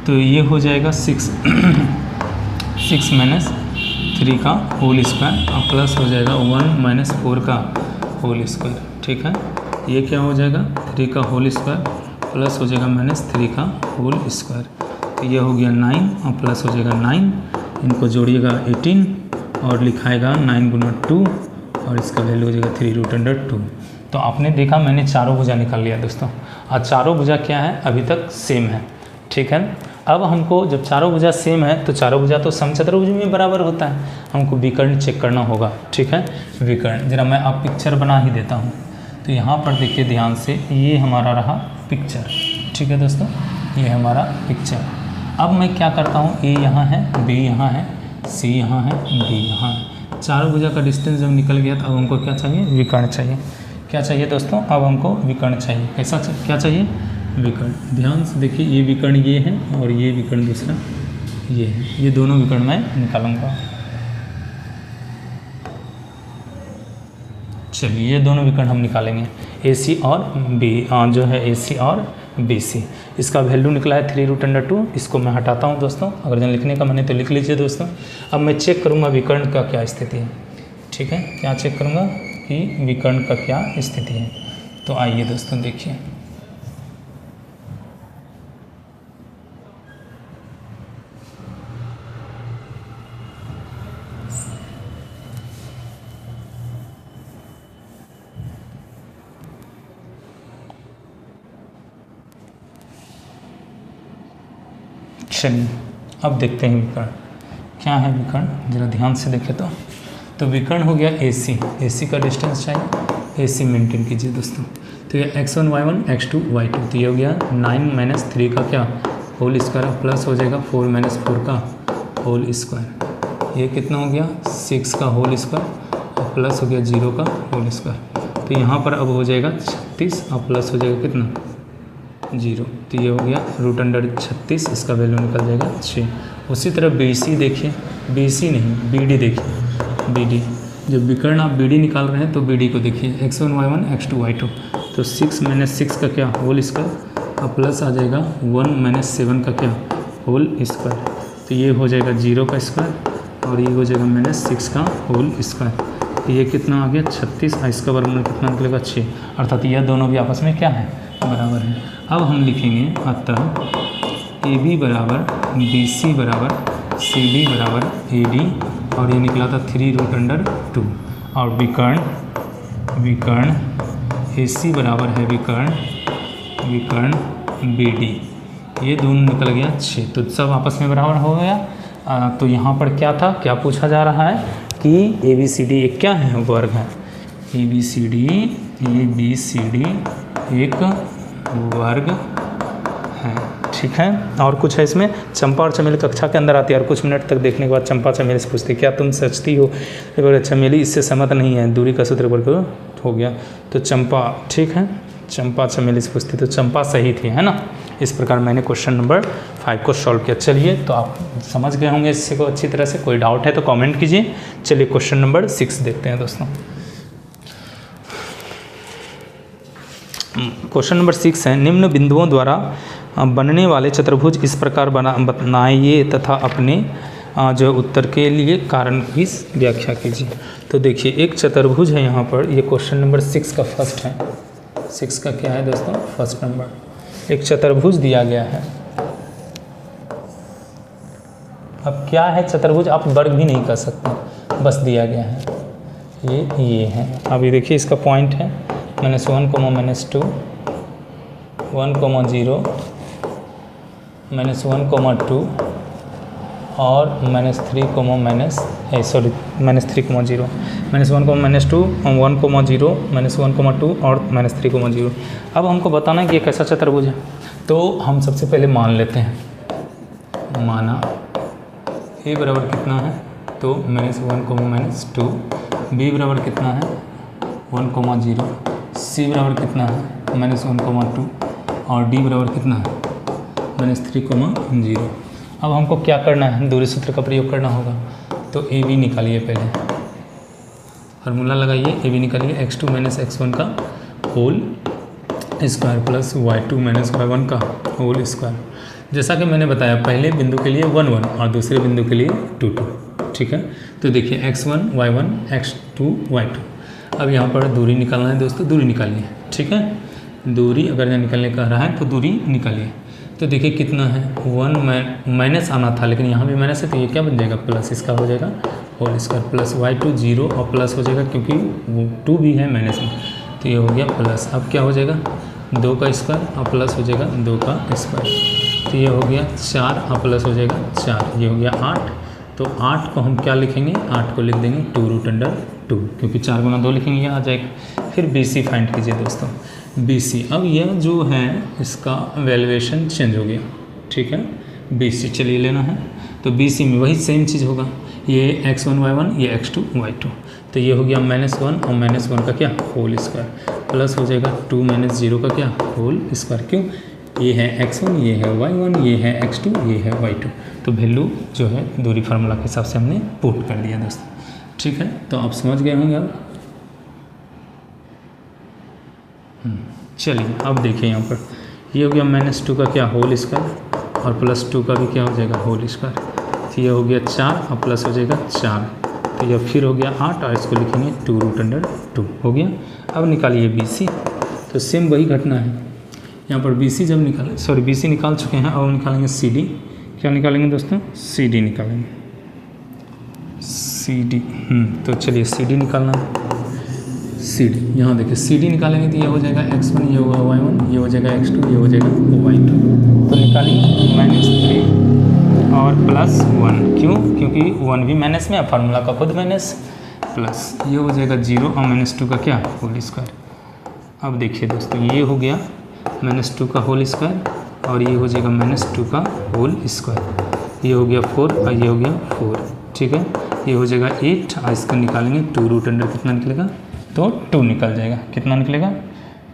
S1: तो ये हो जाएगा 6 माइनस 3 का होल स्क्वायर और प्लस हो जाएगा 1 माइनस 4 का होल स्क्वायर। ठीक है, ये क्या हो जाएगा 3 का होल स्क्वायर प्लस हो जाएगा माइनस 3 का होल स्क्वायर। तो ये हो गया 9 और प्लस हो जाएगा 9, इनको जोड़िएगा 18 और लिखाएगा 9 गुना 2 और इसका वैल्यू हो जाएगा 3√2। तो आपने देखा मैंने चारों भुजा निकाल लिया दोस्तों, और चारों भुजा क्या है अभी तक सेम है। ठीक है, अब हमको जब चारों भुजा सेम है तो चारों भुजा तो समचतुर्भुज में बराबर होता है, हमको विकर्ण चेक करना होगा। ठीक है, विकर्ण जरा मैं अब पिक्चर बना ही देता हूँ। तो यहाँ पर देखिए ध्यान से, ये हमारा रहा पिक्चर। ठीक है दोस्तों, ये हमारा पिक्चर। अब मैं क्या करता हूँ, ए यहाँ है, बी यहाँ है, सी यहाँ है, डी यहाँ है। चारों भुजा का डिस्टेंस जब निकल गया तो अब हमको क्या चाहिए, विकर्ण चाहिए। क्या चाहिए दोस्तों, अब हमको विकर्ण चाहिए। कैसा क्या चाहिए, विकर्ण। ध्यान से देखिए, ये विकर्ण ये है और ये विकर्ण दूसरा ये है, ये दोनों विकर्ण मैं निकालूंगा। चलिए, ये दोनों विकर्ण हम निकालेंगे, ए सी और बी, जो है ए सी और बी सी। इसका वैल्यू निकला है 3√2। इसको मैं हटाता हूँ दोस्तों, अगर जन लिखने का मैंने तो लिख लीजिए दोस्तों। अब मैं चेक करूँगा विकर्ण का क्या स्थिति है। ठीक है, क्या चेक करूँगा कि विकर्ण का क्या स्थिति है। तो आइए दोस्तों देखिए, चलिए अब देखते हैं विकर्ण क्या है। विकर्ण जरा ध्यान से देखें तो विकर्ण हो गया ए सी का डिस्टेंस चाहिए, ए सी मेंटेन कीजिए दोस्तों। तो ये x1 y1 x2 y2, तो ये हो गया 9 माइनस 3 का क्या होल स्क्वायर प्लस हो जाएगा 4 माइनस 4 का होल स्क्वायर, ये कितना हो गया 6 का होल स्क्वायर और प्लस हो गया 0 का होल स्क्वायर। तो यहाँ पर अब हो जाएगा 36 और प्लस हो जाएगा कितना 0, तो ये हो गया रूट अंडर 36, इसका वैल्यू निकल जाएगा 6। उसी तरह BC देखिए, BC नहीं BD देखिए, BD जब विकर्ण आप BD निकाल रहे हैं तो BD को देखिए x1 y1 x2 y2, तो 6 माइनस 6 का क्या होल स्क्वायर और प्लस आ जाएगा 1 माइनस 7 का क्या होल स्क्वायर, तो ये हो जाएगा 0 का स्क्वायर और ये हो जाएगा माइनस 6 का होल स्क्वायर, तो ये कितना आ गया 36 और इसका वर्गमूल कितना निकलेगा 6, अर्थात यह दोनों भी आपस में क्या है बराबर है। अब हम लिखेंगे अतः AB बराबर BC बराबर CD बराबर AD और ये निकला था 3 रूट अंडर 2 और विकर्ण AC बराबर है विकर्ण BD, ये दोनों निकल गया 6, तो सब आपस में बराबर हो गया। तो यहाँ पर क्या था, क्या पूछा जा रहा है कि ABCD एक क्या है वर्ग है, ABCD एक वर्ग है, ठीक है। और कुछ है इसमें, चंपा और चमेली कक्षा के अंदर आती है और कुछ मिनट तक देखने के बाद चंपा चमेली से पूछती क्या तुम सोचती हो, चमेली इससे सहमत नहीं है, दूरी का सूत्र वर्ग हो गया, तो चंपा ठीक है, चंपा चमेली से पूछती तो चंपा सही थी, है ना। इस प्रकार मैंने क्वेश्चन नंबर 5 को सॉल्व किया। चलिए, तो आप समझ गए होंगे इससे को अच्छी तरह से, कोई डाउट है तो कमेंट कीजिए। चलिए क्वेश्चन नंबर 6 देखते हैं दोस्तों। क्वेश्चन नंबर 6 है, निम्न बिंदुओं द्वारा बनने वाले चतुर्भुज इस प्रकार बनाइए तथा अपने जो उत्तर के लिए कारण की व्याख्या कीजिए। तो देखिए एक चतुर्भुज है यहाँ पर, ये क्वेश्चन नंबर 6 का फर्स्ट है, 6 का क्या है दोस्तों फर्स्ट नंबर, एक चतुर्भुज दिया गया है। अब क्या है चतुर्भुज, आप वर्ग भी नहीं कर सकते, बस दिया गया है, ये है। अभी देखिए इसका पॉइंट है -1, -2, 1, 0, -1, 2 और -3, -3, -0, -1, -2, -1, 2 और -3, 0। अब हमको बताना है कि ये कैसा चतुर्भुज है, तो हम सबसे पहले मान लेते हैं, माना A बराबर कितना है, तो -1, -2, B बराबर कितना है 1, 0, C बराबर कितना है -1, 2 और D बराबर कितना है -3, 0। अब हमको क्या करना है, दूरी सूत्र का प्रयोग करना होगा, तो AB निकालिए, पहले फार्मूला लगाइए, AB निकालिए x2 - x1 का whole square plus y2 - y1 का होल स्क्वायर। जैसा कि मैंने बताया पहले बिंदु के लिए 1, 1 और दूसरे बिंदु के लिए 2, 2, ठीक है। तो देखिए x1 y1 x2 y2। अब यहाँ पर दूरी निकालना है दोस्तों, दूरी निकालिए, ठीक है। दूरी अगर यहाँ निकालने का रहा है तो दूरी निकालिए। तो देखिए कितना है 1 माइनस आना था, लेकिन यहाँ भी माइनस है, तो ये क्या बन जाएगा प्लस, इसका हो जाएगा होल स्क्वायर प्लस y2 0 और प्लस हो जाएगा क्योंकि वो 2 भी है माइनस में, तो ये हो गया प्लस। अब क्या हो जाएगा 2 का स्क्वायर और प्लस हो जाएगा 2 का स्क्वायर, तो ये हो गया 4 और प्लस हो जाएगा 4, ये हो गया 8। तो 8 को हम क्या लिखेंगे, 8 को लिख देंगे 2 रूट अंडर 2, क्योंकि 4 गुना 2 लिखेंगे, यह आ जाएगा। फिर BC फाइंड कीजिए दोस्तों, BC। अब यह जो है इसका वैल्यूएशन चेंज हो गया, ठीक है। BC चलिए लेना है, तो BC में वही सेम चीज़ होगा, ये x1 y1 ये x2 y2, तो ये हो गया -1 और -1 का क्या होल स्क्वायर प्लस हो जाएगा 2 - 0 का क्या होल स्क्वायर। क्यों, ये है x1 ये है y1 ये है x2 ये है y2, तो वैल्यू जो है दूरी फार्मूला के हिसाब से हमने पुट कर दिया दोस्तों, ठीक है। तो आप समझ गए होंगे। अब चलिए अब देखिए यहाँ पर ये हो गया -2 का क्या होल स्क्वायर और +2 का भी क्या हो जाएगा होल स्क्वायर, तो ये हो गया 4 और प्लस हो जाएगा 4, तो यह फिर हो गया 8 और इसको लिखेंगे 2 रूट अंडर 2 हो गया। अब निकालिए BC, तो सेम वही घटना है यहाँ पर BC जब BC निकाल चुके हैं, अब निकालेंगे CD। क्या निकालेंगे दोस्तों, CD निकालेंगे, CD। तो चलिए CD निकालना है, CD यहाँ देखिए CD निकालेंगे तो ये हो जाएगा x1 ये होगा y1 ये हो जाएगा x2 ये हो जाएगा y2, तो निकालिए -3 और +1, क्यों, क्योंकि 1 भी माइनस में है, फार्मूला का खुद माइनस, प्लस ये हो जाएगा 0 और -2 का क्या होल स्क्वायर। अब देखिए दोस्तों ये हो गया -2 का होल स्क्वायर और ये हो जाएगा -2 का होल स्क्वायर। ये हो गया 4 और ये हो गया 4, ठीक है। ये हो जाएगा 8 और इसका निकालेंगे 2 रूट अंडर कितना निकलेगा, तो 2 निकल जाएगा। कितना निकलेगा,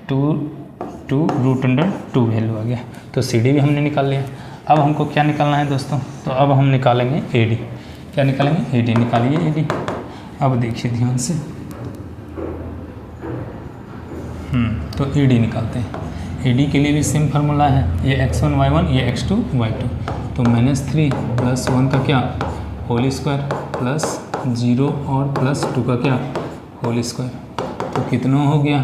S1: 2 रूट अंडर 2 वैल्यू आ गया। तो सी डी भी हमने निकाल लिया। अब हमको क्या निकालना है दोस्तों, तो अब हम निकालेंगे ए डी। क्या निकालेंगे, ए डी निकालिए ए डी। अब देखिए ध्यान से, तो ए डी निकालते हैं। ए डी के लिए भी सेम फार्मूला है, ये x1 y1 ये x2 y2। तो -3 + 1 का क्या होल स्क्वायर प्लस 0 और +2 का क्या होल स्क्वायर। तो कितना हो गया,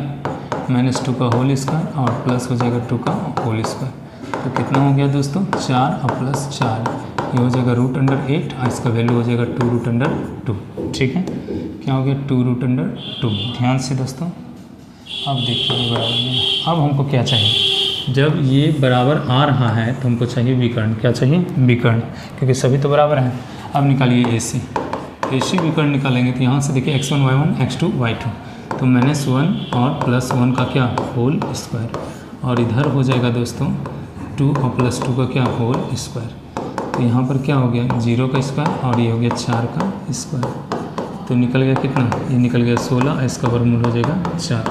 S1: -2 का होल स्क्वायर और प्लस हो जाएगा 2 का होल स्क्वायर। तो कितना हो गया दोस्तों, 4 और +4, ये हो जाएगा रूट अंडर 8 और इसका वैल्यू हो जाएगा 2 रूट अंडर 2, ठीक है। क्या हो गया, 2 रूट अंडर 2। ध्यान से दोस्तों, अब देखिए बराबर में। अब हमको क्या चाहिए, जब ये बराबर आ रहा है तो हमको चाहिए विकर्ण। क्या चाहिए, विकर्ण, क्योंकि सभी तो बराबर हैं। अब निकालिए ए सी विकर्ण निकालेंगे। तो यहाँ से देखिए x1 y1 x2 y2, तो -1 और +1 का क्या होल स्क्वायर, और इधर हो जाएगा दोस्तों 2 और +2 का क्या होल स्क्वायर। तो यहाँ पर क्या हो गया, 0 का स्क्वायर और ये हो गया 4 का स्क्वायर। तो निकल गया कितना, ये निकल गया 16, इसका वर्गमूल हो जाएगा 4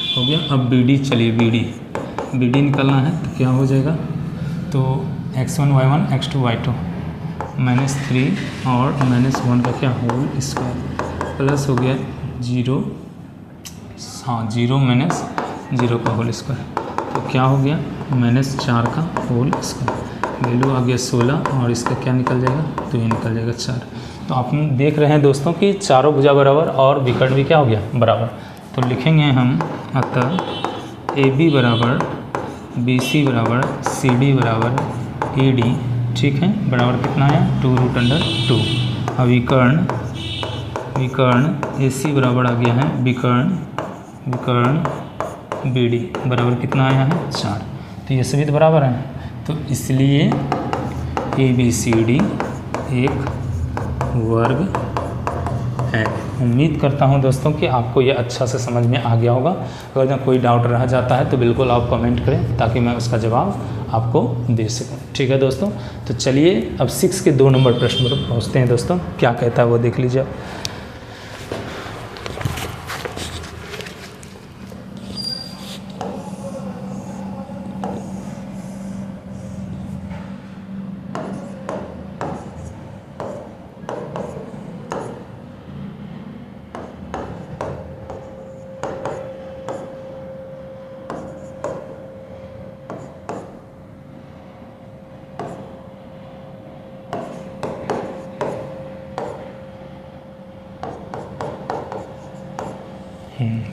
S1: हो गया। अब बी डी, चलिए बी डी निकलना है। तो क्या हो जाएगा, तो x1 y1 x2 y2 -3 और -1 का क्या होल स्क्वायर प्लस हो गया 0, हाँ 0 - 0 का होल स्क्वायर। तो क्या हो गया, -4 का होल स्क्वायर। वैल्यू आ गया 16 और इसका क्या निकल जाएगा, तो ये निकल जाएगा 4। तो आप देख रहे हैं दोस्तों कि चारों भुजा बराबर और विकर्ण भी क्या हो गया, बराबर। तो लिखेंगे हम, अतः ए बी बराबर बी सी बराबर सी डी बराबर ए डी, ठीक है, बराबर कितना है 2 रूट अंडर 2। अब विकर्ण ए सी बराबर आ गया है विकर्ण बी डी बराबर कितना आया है 4। तो ये सभी तो बराबर हैं, तो इसलिए ए बी सी डी एक वर्ग है। उम्मीद करता हूं दोस्तों कि आपको ये अच्छा से समझ में आ गया होगा। अगर जहाँ कोई डाउट रह जाता है तो बिल्कुल आप कमेंट करें ताकि मैं उसका जवाब आपको दे सकूं, ठीक है दोस्तों। तो चलिए अब 6 के 2 नंबर प्रश्न पर पहुँचते हैं दोस्तों। क्या कहता है वो देख लीजिए।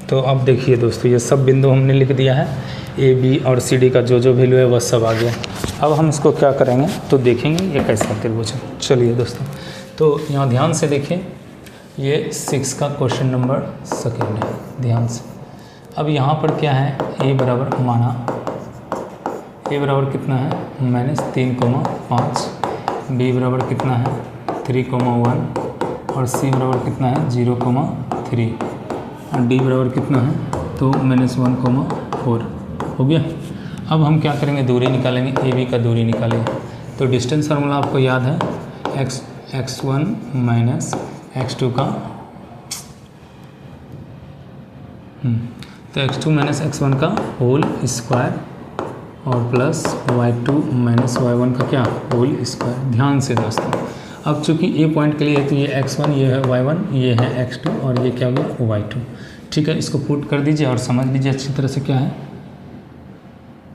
S1: तो अब देखिए दोस्तों, ये सब बिंदु हमने लिख दिया है, ए बी और सी डी का जो वैल्यू है वह सब आ गया। अब हम इसको क्या करेंगे तो देखेंगे ये कैसा त्रिभुज है। चलिए दोस्तों, तो यहाँ ध्यान से देखिए, ये 6 का क्वेश्चन नंबर 2 है, ध्यान से। अब यहाँ पर क्या है, ए बराबर माना, ए बराबर कितना है -3,5, बी बराबर कितना है 3,1 और सी बराबर कितना है 0,3 और डी बराबर कितना है तो -1,4 हो गया। अब हम क्या करेंगे, दूरी निकालेंगे, ए बी का दूरी निकालेंगे। तो डिस्टेंस फार्मूला आपको याद है, x1 माइनस x2 का तो x2 माइनस x1 का होल स्क्वायर और प्लस y2 माइनस y1 का क्या होल स्क्वायर। ध्यान से दोस्तों, अब चूंकि ए पॉइंट के लिए है तो ये x1 ये है y1 ये है x2 और ये क्या हो गया y2, ठीक है। इसको पुट कर दीजिए और समझ लीजिए अच्छी तरह से क्या है,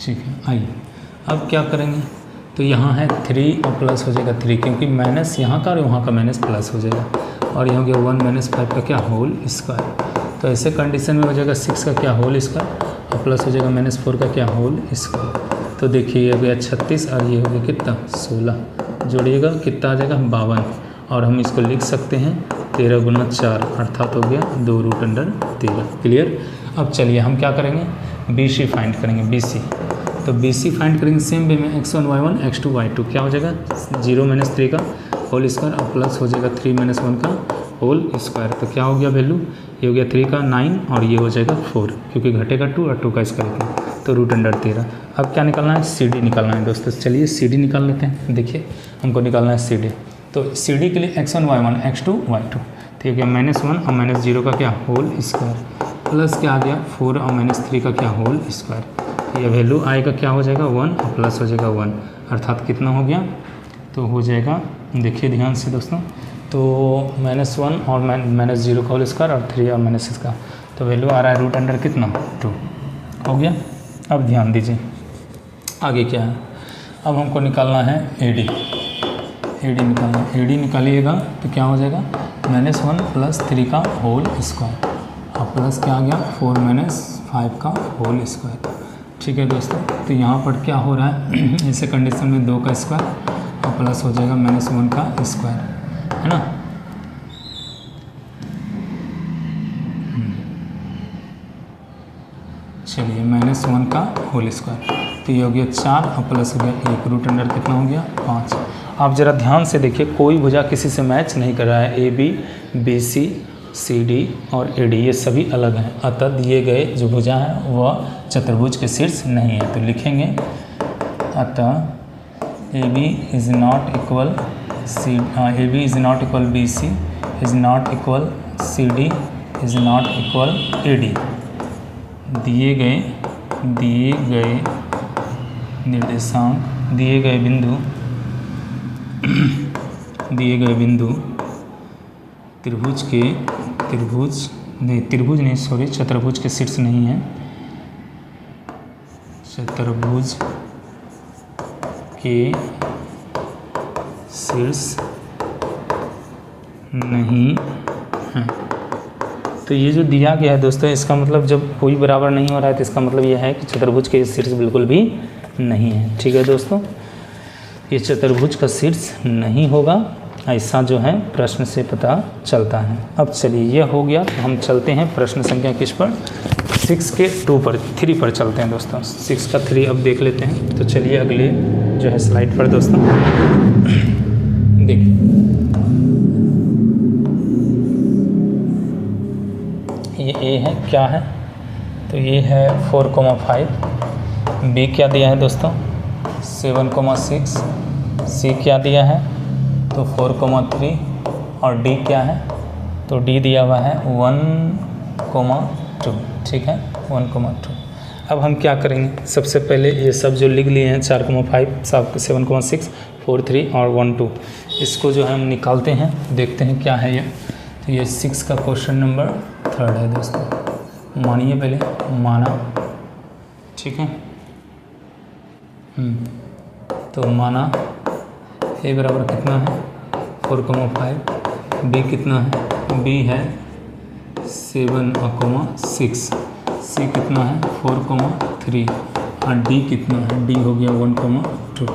S1: ठीक है। आइए अब क्या करेंगे, तो यहाँ है 3 और प्लस हो जाएगा 3, क्योंकि माइनस यहाँ का और वहाँ का माइनस प्लस हो जाएगा और यहाँ हो गया 1 माइनस 5 का क्या होल स्क्वायर। तो ऐसे कंडीशन में हो जाएगा 6 का क्या होल स्क्वायर और प्लस हो जाएगा -4 का क्या होल स्क्वायर। तो देखिए ये हो गया 36 और ये हो गया कितना 16, जोड़िएगा कितना आ जाएगा 52 और हम इसको लिख सकते हैं 13 गुना 4 अर्थात हो गया 2 रूट अंडर 13। क्लियर। अब चलिए हम क्या करेंगे, बी सी फाइंड करेंगे, बी सी। तो बी सी फाइंड करेंगे सेम वे में, x1 y1 x2 y2 क्या हो जाएगा 0 माइनस 3 का होल स्क्वायर और प्लस हो जाएगा 3 माइनस 1 का होल स्क्वायर। तो क्या हो गया वैल्यू, ये हो गया 3 का 9 और ये हो जाएगा 4, क्योंकि घटेगा 2 और 2 का स्क्वायर किया तो रूट अंडर 13। अब क्या निकालना है, सी डी निकालना है दोस्तों। चलिए सी डी निकाल लेते हैं। देखिए हमको निकालना है सी डी। तो सी डी के लिए x1 y1 x2 y2, ठीक है। -1 और -0 का क्या होल स्क्वायर, प्लस क्या आ गया 4 और -3 का क्या होल स्क्वायर। ये वैल्यू आएगा क्या हो जाएगा 1 और प्लस हो जाएगा 1, अर्थात कितना हो गया, तो हो जाएगा, देखिए ध्यान से दोस्तों, तो -1 और -0 का होल स्क्वायर और 3 और -6 का, तो वैल्यू आ रहा है रूट अंडर कितना 2 हो गया। अब ध्यान दीजिए आगे क्या है, अब हमको निकालना है ए डी निकालना है। ए डी निकालिएगा तो क्या हो जाएगा -1 + 3 का होल स्क्वायर और प्लस क्या आ गया 4 - 5 का होल स्क्वायर, ठीक है दोस्तों। तो यहाँ पर क्या हो रहा है, ऐसे कंडीशन में 2 का स्क्वायर और प्लस हो जाएगा -1 का स्क्वायर, है ना। चलिए -1 का होल स्क्वायर, तो ये हो गया 4 और प्लस हो गया 1, रूट अंडर कितना हो गया 5। आप ज़रा ध्यान से देखिए, कोई भुजा किसी से मैच नहीं कर रहा है। A B, B C, C D और ए डी ये सभी अलग हैं, अतः दिए गए जो भुजा है वह चतुर्भुज के शीर्ष नहीं है। तो लिखेंगे अतः A B is not equal C, A B is not equal B C, is not equal C D, is not equal A D. दिए गए निर्देशांक, दिए गए बिंदु चतुर्भुज के शीर्ष नहीं है, चतुर्भुज के शीर्ष नहीं है। तो ये जो दिया गया है दोस्तों, इसका मतलब जब कोई बराबर नहीं हो रहा है तो इसका मतलब ये है कि चतुर्भुज के शीर्ष बिल्कुल भी नहीं है, ठीक है दोस्तों। ये चतुर्भुज का शीर्ष नहीं होगा, ऐसा जो है प्रश्न से पता चलता है। अब चलिए ये हो गया, तो हम चलते हैं प्रश्न संख्या किस पर, 6 के 2 पर 3 पर चलते हैं दोस्तों। 6 का 3 अब देख लेते हैं। तो चलिए अगले जो है स्लाइड पर दोस्तों देखिए, ये ए है, क्या है, तो ये है 4,5, बी क्या दिया है दोस्तों 7,6, सी क्या दिया है तो 4,3 और डी क्या है, तो डी दिया हुआ है 1,2, ठीक है 1,2। अब हम क्या करेंगे, सबसे पहले ये सब जो लिख लिए हैं 4,5, 7,6, 4,3 और 1,2, इसको जो है हम निकालते हैं, देखते हैं क्या है ये। तो ये 6 का क्वेश्चन नंबर 3 है दोस्तों। मानिए पहले, माना, ठीक है, तो माना ए बराबर कितना है 4,5, बी कितना है, बी है 7,6, सी कितना है 4,3 और डी कितना है, डी हो गया 1,2,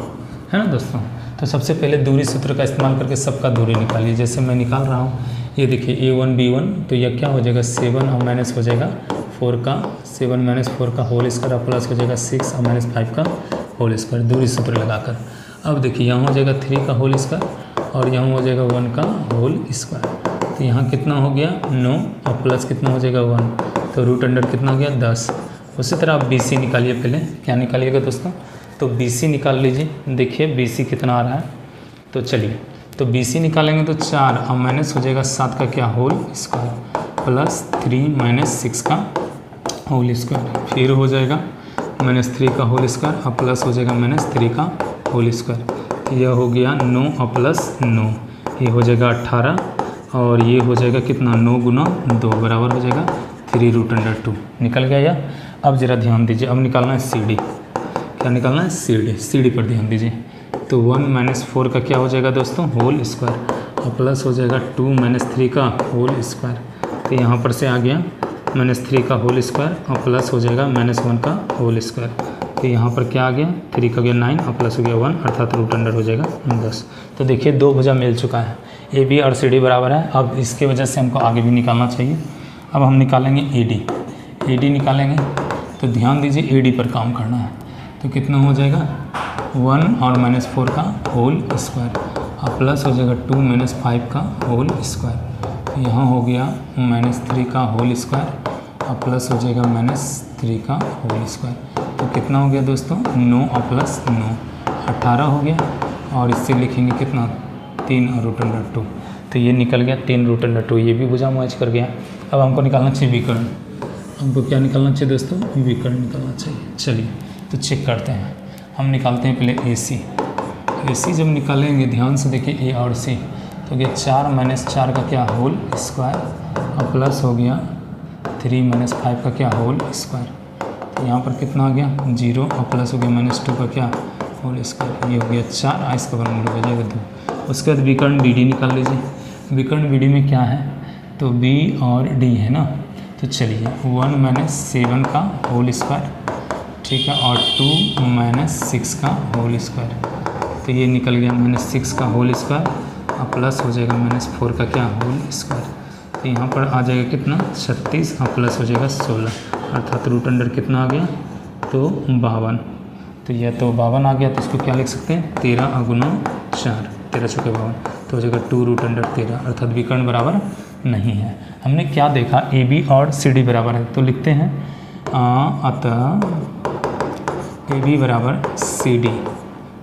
S1: है ना दोस्तों। तो सबसे पहले दूरी सूत्र का इस्तेमाल करके सबका दूरी निकालिए। जैसे मैं निकाल रहा हूँ, ये देखिए A1 B1, तो यह क्या हो जाएगा 7 और माइनस हो जाएगा 4 का, 7 - 4 का होल स्क्वायर और प्लस हो जाएगा 6 और -5 का होल स्क्वायर, दूरी सूत्र लगाकर। अब देखिए यहाँ हो जाएगा 3 का होल स्क्वायर और यहाँ हो जाएगा 1 का होल स्क्वायर, तो यहाँ कितना हो गया 9 और प्लस कितना हो जाएगा 1, तो रूट अंडर कितना हो गया 10। उसी तरह आप BC निकालिए, पहले क्या निकालिएगा दोस्तों, तो BC निकाल लीजिए। देखिए BC कितना आ रहा है, तो चलिए तो BC निकालेंगे तो 4 और माइनस हो जाएगा 7 का क्या होल स्क्वायर प्लस 3 - 6 का होल स्क्वायर, फिर हो जाएगा -3 का होल स्क्वायर और प्लस हो जाएगा -3 का होल स्क्वायर। यह हो गया 9 और प्लस 9, ये हो जाएगा 18 और ये हो जाएगा कितना 9 × 2 बराबर हो जाएगा 3 रूट अंडर 2, निकल गया यह। अब ज़रा ध्यान दीजिए, अब निकालना है CD। क्या निकालना है CD पर ध्यान दीजिए। तो 1 - 4 का क्या हो जाएगा दोस्तों होल स्क्वायर और प्लस हो जाएगा 2 - 3 का होल स्क्वायर, तो यहाँ पर से आ गया -3 का होल स्क्वायर और प्लस हो जाएगा -1 का होल स्क्वायर, तो यहाँ पर क्या आ गया 3 का गया 9 और प्लस हो गया 1, अर्थात रूट अंडर हो जाएगा 10। तो देखिए 2 भुजा मिल चुका है, AB और CD बराबर है। अब इसके वजह से हमको आगे भी निकालना चाहिए। अब हम निकालेंगे AD निकालेंगे, तो ध्यान दीजिए AD पर काम करना है। तो कितना हो जाएगा 1 और -4 का होल स्क्वायर और प्लस हो जाएगा 2 - 5 का होल स्क्वायर, तो यहाँ हो गया -3 का होल स्क्वायर और प्लस हो जाएगा -3 का होल स्क्वायर। तो कितना हो गया दोस्तों 9 और प्लस 9 18 हो गया। और इससे लिखेंगे कितना 3 और √2, तो ये निकल गया 3 √2। ये भी भुजा मैच कर गया। अब हमको निकालना चाहिए विकर्ण। हमको क्या निकालना चाहिए दोस्तों, विकर्ण निकालना चाहिए। चलिए तो चेक करते हैं। हम निकालते हैं पहले AC जब निकालेंगे ध्यान से देखिए A और C, तो ये 4 - 4 का क्या होल स्क्वायर और प्लस हो गया 3 - 5 का क्या होल स्क्वायर। तो यहाँ पर कितना आ गया 0 और प्लस हो गया -2 का क्या होल स्क्वायर। ये हो गया 4, इसका वर्गमूल हो जाएगा 2। उसके बाद विकर्ण BD निकाल लीजिए। विकर्ण BD में क्या है, तो B और D है ना, तो चलिए 1 - 7 का होल स्क्वायर, ठीक है, और 2 - 6 का होल स्क्वायर। तो ये निकल गया -6 का होल स्क्वायर और प्लस हो जाएगा -4 का क्या होल स्क्वायर। तो यहाँ पर आ जाएगा कितना 36 और प्लस हो जाएगा 16, अर्थात √अंडर कितना आ गया तो 52। तो यह तो 52 आ गया, तो इसको क्या लिख सकते हैं 13 गुना 4, 13 × 52, तो हो जाएगा 2 √13, अर्थात विकर्ण बराबर नहीं है। हमने क्या देखा AB और CD बराबर है, तो लिखते हैं अतः AB बराबर CD,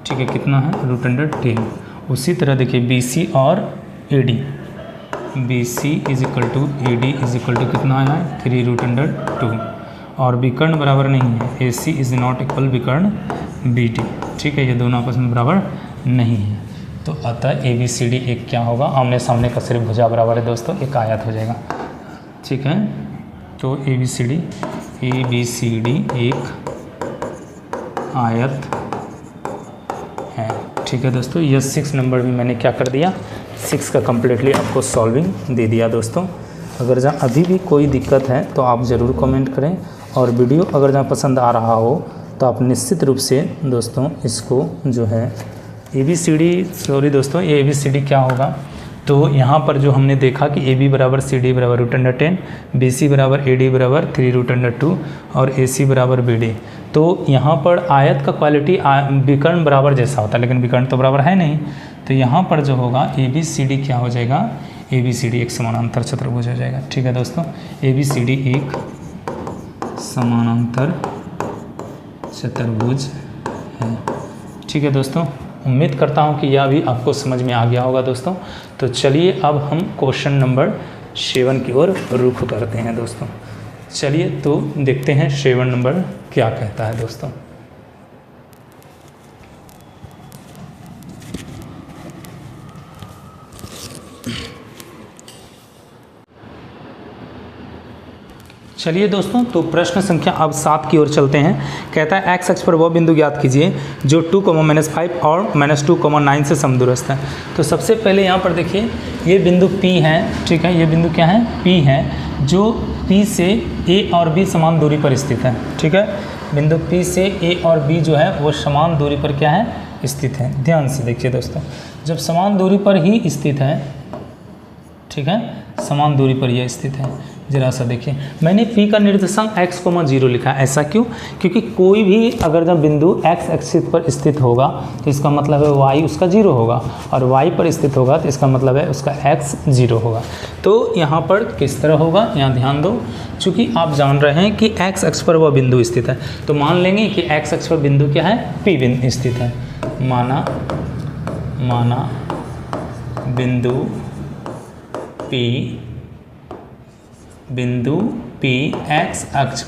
S1: ठीक है, कितना है √10। उसी तरह देखिए BC और AD, BC = AD = कितना आया है 3 √2, और विकर्ण बराबर नहीं है। AC ≠ विकर्ण BD, ठीक है, ये दोनों आपस में बराबर नहीं है। तो अतः ABCD एक क्या होगा, आमने सामने का सिर्फ भुजा बराबर है दोस्तों, एक आयत हो जाएगा, ठीक है। तो ABCD एक आयत है, ठीक है दोस्तों। यह 6 नंबर भी मैंने क्या कर दिया 6 का कम्प्लीटली आपको सॉल्विंग दे दिया दोस्तों। अगर जहाँ अभी भी कोई दिक्कत है तो आप ज़रूर कमेंट करें, और वीडियो अगर जहाँ पसंद आ रहा हो तो आप निश्चित रूप से दोस्तों इसको जो है दोस्तों ये ABCD क्या होगा, तो यहाँ पर जो हमने देखा कि AB बराबर CD बराबर √10, BC बराबर AD बराबर 3 √2 और AC बराबर BD। तो यहाँ पर आयत का क्वालिटी विकर्ण बराबर जैसा होता है, लेकिन विकर्ण तो बराबर है नहीं। तो यहाँ पर जो होगा ABCD क्या हो जाएगा, ABCD एक समानांतर चतुर्भुज हो जाएगा, ठीक है दोस्तों। ABCD एक समानांतर चतुर्भुज है, ठीक है दोस्तों। उम्मीद करता हूँ कि यह भी आपको समझ में आ गया होगा दोस्तों। तो चलिए अब हम क्वेश्चन नंबर 7 की ओर रुख करते हैं दोस्तों। चलिए तो देखते हैं 7 नंबर क्या कहता है दोस्तों। चलिए दोस्तों, तो प्रश्न संख्या अब 7 की ओर चलते हैं। कहता है x अक्ष पर वह बिंदु ज्ञात कीजिए जो 2, -5 और -2, 9 से समदूरस्थ है। तो सबसे पहले यहाँ पर देखिए ये बिंदु P है, ठीक है, ये बिंदु क्या है P है, जो P से A और B समान दूरी पर स्थित है, ठीक है। बिंदु P से A और B जो है वो समान दूरी पर क्या है स्थित है। ध्यान से देखिए दोस्तों, जब समान दूरी पर ही स्थित है, ठीक है, समान दूरी पर यह स्थित है। जरा सा देखिए, मैंने P का निर्देशांक x, 0 लिखा है। ऐसा क्यों, क्योंकि कोई भी अगर जब बिंदु x एक्सिस पर स्थित होगा तो इसका मतलब है y उसका 0 होगा, और y पर स्थित होगा तो इसका मतलब है उसका x 0 होगा। तो यहाँ पर किस तरह होगा, यहाँ ध्यान दो, चूँकि आप जान रहे हैं कि x अक्ष पर वह बिंदु स्थित है, तो मान लेंगे कि x अक्ष पर बिंदु क्या है P बिंदु स्थित है। माना बिंदु P x अक्ष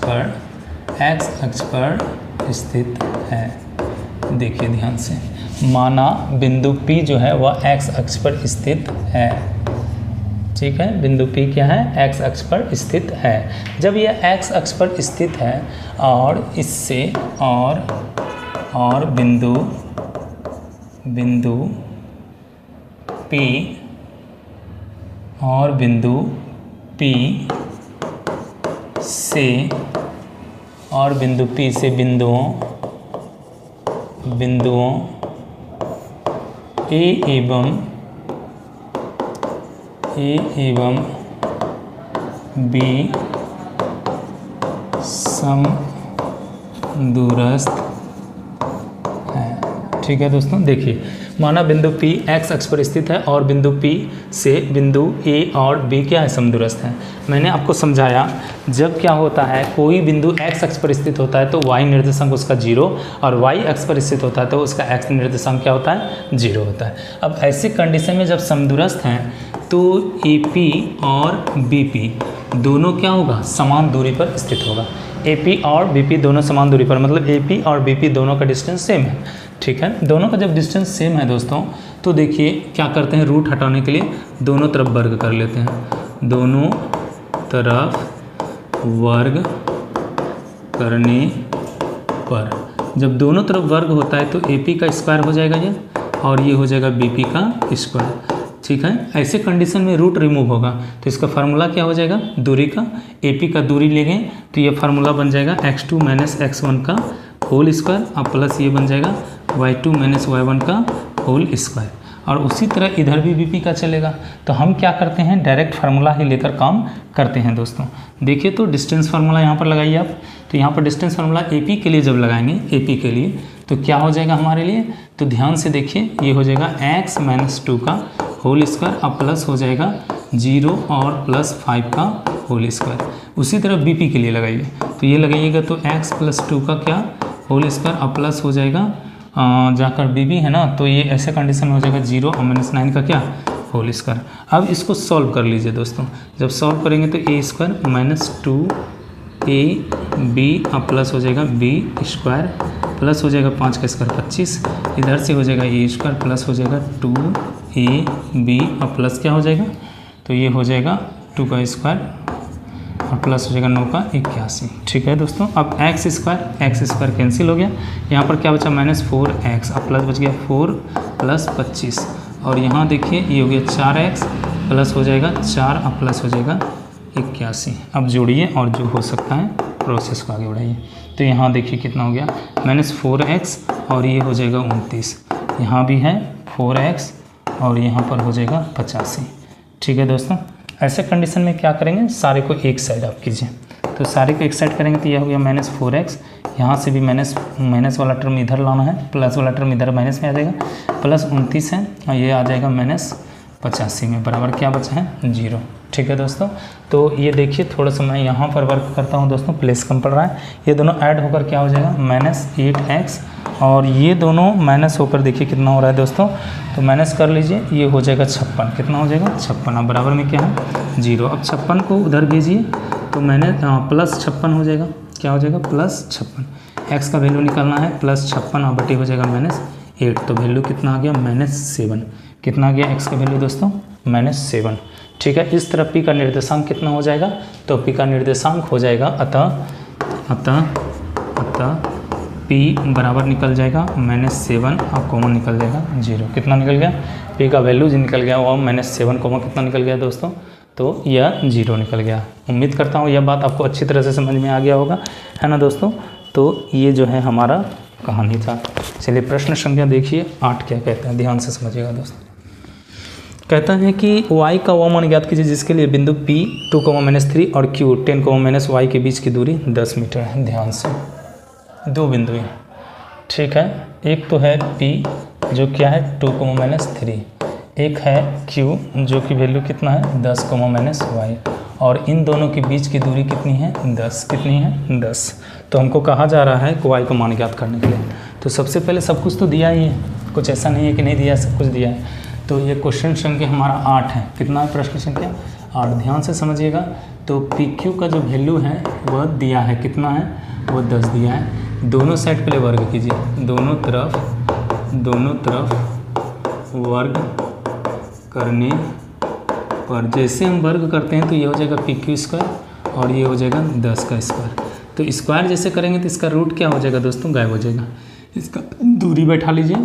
S1: पर स्थित है। देखिए ध्यान से, माना बिंदु P जो है वह x अक्ष पर स्थित है, ठीक है। बिंदु P क्या है x अक्ष पर स्थित है। जब यह x अक्ष पर स्थित है और इससे और बिंदु P और बिंदु P से और बिंदु P से बिंदुओं A एवं B समदूरस्थ है, ठीक है दोस्तों। देखिए माना बिंदु P x अक्ष पर स्थित है और बिंदु P से बिंदु A और B क्या है, समदूरस्थ है। मैंने आपको समझाया जब क्या होता है, कोई बिंदु x अक्ष पर स्थित होता है तो y निर्देशांक उसका 0 और y अक्ष पर स्थित होता है तो उसका x निर्देशांक क्या होता है, 0 होता है। अब ऐसी कंडीशन में जब समदूरस्थ हैं तो AP और BP दोनों क्या होगा, समान दूरी पर स्थित होगा। AP और BP दोनों समान दूरी पर, मतलब AP और BP दोनों का डिस्टेंस सेम है, ठीक है। दोनों का जब डिस्टेंस सेम है दोस्तों तो देखिए क्या करते हैं, रूट हटाने के लिए दोनों तरफ वर्ग कर लेते हैं। दोनों तरफ वर्ग करने पर जब दोनों तरफ वर्ग होता है तो AP का स्क्वायर हो जाएगा ये, और ये हो जाएगा BP का स्क्वायर, ठीक है। ऐसे कंडीशन में रूट रिमूव होगा तो इसका फार्मूला क्या हो जाएगा, दूरी का, AP का दूरी लेंगे तो ये फार्मूला बन जाएगा x2 माइनस x1 का होल स्क्वायर, अब प्लस ये बन जाएगा y2 माइनस y1 का होल स्क्वायर। और उसी तरह इधर भी BP का चलेगा। तो हम क्या करते हैं, डायरेक्ट फार्मूला ही लेकर काम करते हैं दोस्तों। देखिए तो डिस्टेंस फार्मूला यहाँ पर लगाइए आप, तो यहाँ पर डिस्टेंस फार्मूला AP के लिए जब लगाएंगे, AP के लिए तो क्या हो जाएगा हमारे लिए, तो ध्यान से देखिए ये हो जाएगा x माइनस 2 का होल स्क्वायर, अब प्लस हो जाएगा 0 और प्लस 5 का होल स्क्वायर। उसी तरह BP के लिए लगाइए, तो ये लगाइएगा तो x प्लस 2 का क्या होल स्क्वायर, अब प्लस हो जाएगा जाकर BB है ना, तो ये ऐसे कंडीशन में हो जाएगा 0 और माइनस 9 का क्या होल स्क्वायर। अब इसको सॉल्व कर लीजिए दोस्तों, जब सॉल्व करेंगे तो a स्क्वायर माइनस 2ab अब प्लस हो जाएगा b स्क्वायर, प्लस हो जाएगा 5 का स्क्वायर 25, इधर से हो जाएगा a स्क्वायर, प्लस हो जाएगा 2ab और प्लस क्या हो जाएगा, तो ये हो जाएगा 2 का स्क्वायर और प्लस हो जाएगा 9 का 81, ठीक है दोस्तों। अब x स्क्वायर कैंसिल हो गया, यहाँ पर क्या बचा माइनस 4x, अब प्लस बच गया 4 प्लस 25, और यहाँ देखिए ये हो गया 4x प्लस हो जाएगा 4 अब प्लस हो जाएगा 81। अब जोड़िए और जो हो सकता है प्रोसेस को आगे बढ़ाइए। तो यहाँ देखिए कितना हो गया माइनस 4x और ये हो जाएगा 29, यहाँ भी है 4x और यहाँ पर हो जाएगा 85, ठीक है दोस्तों। ऐसे कंडीशन में क्या करेंगे, सारे को एक साइड आप कीजिए, तो सारे को एक साइड करेंगे तो यह हो गया माइनस 4x, यहाँ से भी माइनस वाला टर्म इधर लाना है, प्लस वाला टर्म इधर माइनस में आ जाएगा, प्लस 29 है और ये आ जाएगा माइनस 85 में, बराबर क्या बचा है 0, ठीक है दोस्तों। तो ये देखिए थोड़ा सा मैं यहाँ पर वर्क करता हूँ दोस्तों, प्लेस कम पड़ रहा है, ये दोनों ऐड होकर क्या हो जाएगा माइनस 8x और ये दोनों माइनस होकर देखिए कितना हो रहा है दोस्तों, तो माइनस कर लीजिए, ये हो जाएगा 56, कितना हो जाएगा 56, अब बराबर में क्या है 0। अब 56 को उधर भेजिए तो मैंने प्लस 56 हो जाएगा, क्या हो जाएगा प्लस 56, x का वैल्यू निकालना है प्लस 56 और बटे हो जाएगा माइनस 8, तो वैल्यू कितना आ गया माइनस 7, कितना आ गया x का वैल्यू दोस्तों माइनस 7, ठीक है। इस तरह p का निर्देशांक कितना हो जाएगा, तो p का निर्देशांक हो जाएगा अतः p बराबर निकल जाएगा माइनस 7 और कॉमन निकल जाएगा 0, कितना निकल गया p का वैल्यू जो निकल गया वो माइनस 7 कॉमन कितना निकल गया दोस्तों, तो यह 0 निकल गया। उम्मीद करता हूँ यह बात आपको अच्छी तरह से समझ में आ गया होगा, है ना दोस्तों। तो ये जो है हमारा कहानी था। चलिए प्रश्न संख्या देखिए 8 क्या कहते हैं, ध्यान से समझिएगा दोस्तों। कहता है कि y का वह मान ज्ञात कीजिए जिसके लिए बिंदु P 2,-3 और Q 10,-y के बीच की दूरी 10 मीटर है। ध्यान से दो बिंदु हैं, ठीक है, एक तो है P जो क्या है 2,-3, एक है Q जो कि वैल्यू कितना है 10,-y, और इन दोनों के बीच की दूरी कितनी है 10, कितनी है 10। तो हमको कहा जा रहा है कि y का मान ज्ञात करने के लिए, तो सबसे पहले सब कुछ तो दिया ही है, कुछ ऐसा नहीं है कि नहीं दिया, सब कुछ दिया है। तो ये क्वेश्चन संख्या हमारा 8 है, कितना है प्रश्न संख्या 8, ध्यान से समझिएगा। तो PQ का जो वैल्यू है वह दिया है, कितना है वो 10 दिया है। दोनों साइड पहले वर्ग कीजिए, दोनों तरफ वर्ग करने पर जैसे हम वर्ग करते हैं तो ये हो जाएगा PQ स्क्वायर और ये हो जाएगा 10 का स्क्वायर। तो स्क्वायर जैसे करेंगे तो इसका रूट क्या हो जाएगा दोस्तों, गायब हो जाएगा। इसका दूरी बैठा लीजिए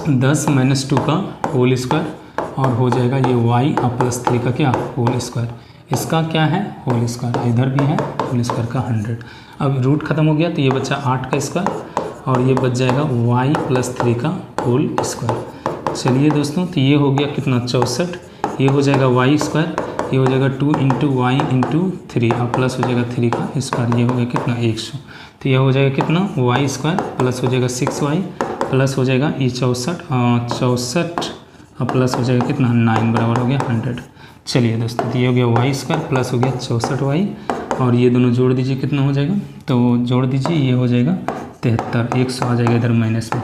S1: 10-2 का होल स्क्वायर और हो जाएगा ये y और +3 का क्या होल स्क्वायर, इसका क्या है होल स्क्वायर, इधर भी है होल स्क्वायर का 100। अब रूट खत्म हो गया तो ये बचा 8 का स्क्वायर और ये बच जाएगा y +3 का होल स्क्वायर। चलिए दोस्तों, तो ये हो गया कितना 64, ये हो जाएगा y स्क्वायर, ये हो जाएगा 2 × y × 3 और प्लस हो जाएगा 3 का स्क्वायर, ये हो गया कितना 100। तो यह हो जाएगा कितना y स्क्वायर प्लस हो जाएगा 6y प्लस हो जाएगा ये 64 और प्लस हो जाएगा कितना 9 बराबर हो गया 100। चलिए दोस्तों, तो ये हो गया वाई स्क्वायर प्लस हो गया 64y और ये दोनों जोड़ दीजिए कितना हो जाएगा, तो जोड़ दीजिए ये हो जाएगा 73, 100 आ जाएगा इधर माइनस में।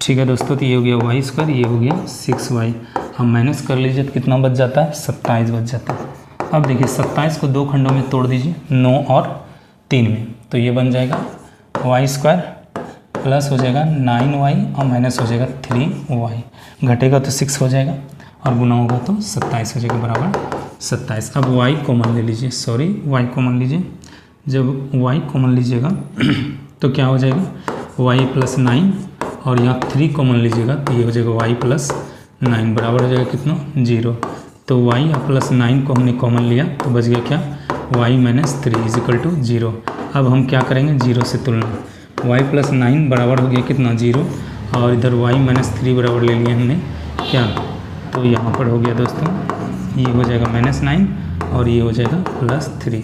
S1: ठीक है दोस्तों, तो ये हो गया वाई स्क्वायर, ये हो गया 6y। हम माइनस कर लीजिए तो कितना बच जाता है 27 बच जाता है। अब देखिए 27 को 2 खंडों में तोड़ दीजिए 9 और 3 में, तो ये बन जाएगा वाई स्क्वायर प्लस हो जाएगा 9y और माइनस हो जाएगा 3y, घटेगा तो 6 हो जाएगा और गुना होगा तो 27 हो जाएगा बराबर 27। अब y कॉमन ले लीजिए, y कॉमन लीजिए। जब y कॉमन लीजिएगा तो क्या हो जाएगा y प्लस 9 और यहाँ 3 कॉमन लीजिएगा तो ये हो जाएगा y प्लस 9 बराबर हो जाएगा कितना 0। तो y और प्लस 9 को हमने कॉमन लिया तो बच गया क्या y minus 3 is equal to 0। अब हम क्या करेंगे 0 से तुलना, y प्लस 9 बराबर हो गया कितना 0 और इधर y माइनस 3 बराबर ले लिया हमने क्या, तो यहाँ पर हो गया दोस्तों ये हो जाएगा माइनस 9 और ये हो जाएगा प्लस 3।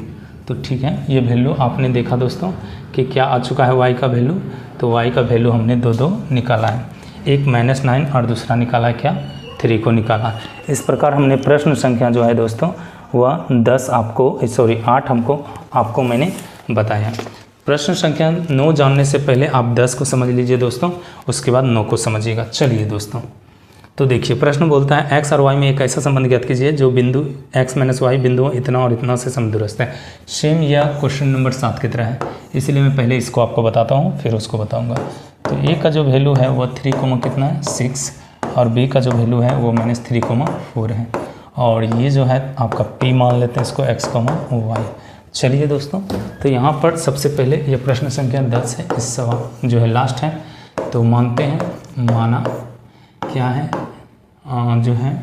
S1: तो ठीक है, ये वैल्यू आपने देखा दोस्तों कि क्या आ चुका है y का वैल्यू, तो y का वैल्यू हमने दो निकाला है, एक -9 और दूसरा निकाला है क्या 3 को निकाला। इस प्रकार हमने प्रश्न संख्या जो है दोस्तों वह 8 आपको मैंने बताया। प्रश्न संख्या 9 जानने से पहले आप 10 को समझ लीजिए दोस्तों, उसके बाद 9 को समझिएगा। चलिए दोस्तों, तो देखिए प्रश्न बोलता है x और y में एक ऐसा संबंध ज्ञात कीजिए जो बिंदु x - y बिंदुओं इतना और इतना से समदूरस्थ है। सेम यह क्वेश्चन नंबर 7 की तरह है, इसलिए मैं पहले इसको आपको बताता हूँ फिर उसको बताऊँगा। तो a का जो वैल्यू है वह 3, कितना है 6 और b का जो वैल्यू है वो -3,4 है और ये जो है आपका p मान लेते हैं इसको x, y। चलिए दोस्तों, तो यहाँ पर सबसे पहले ये प्रश्न संख्या 10 है, इस सवाल जो है लास्ट है। तो मानते हैं माना क्या है जो है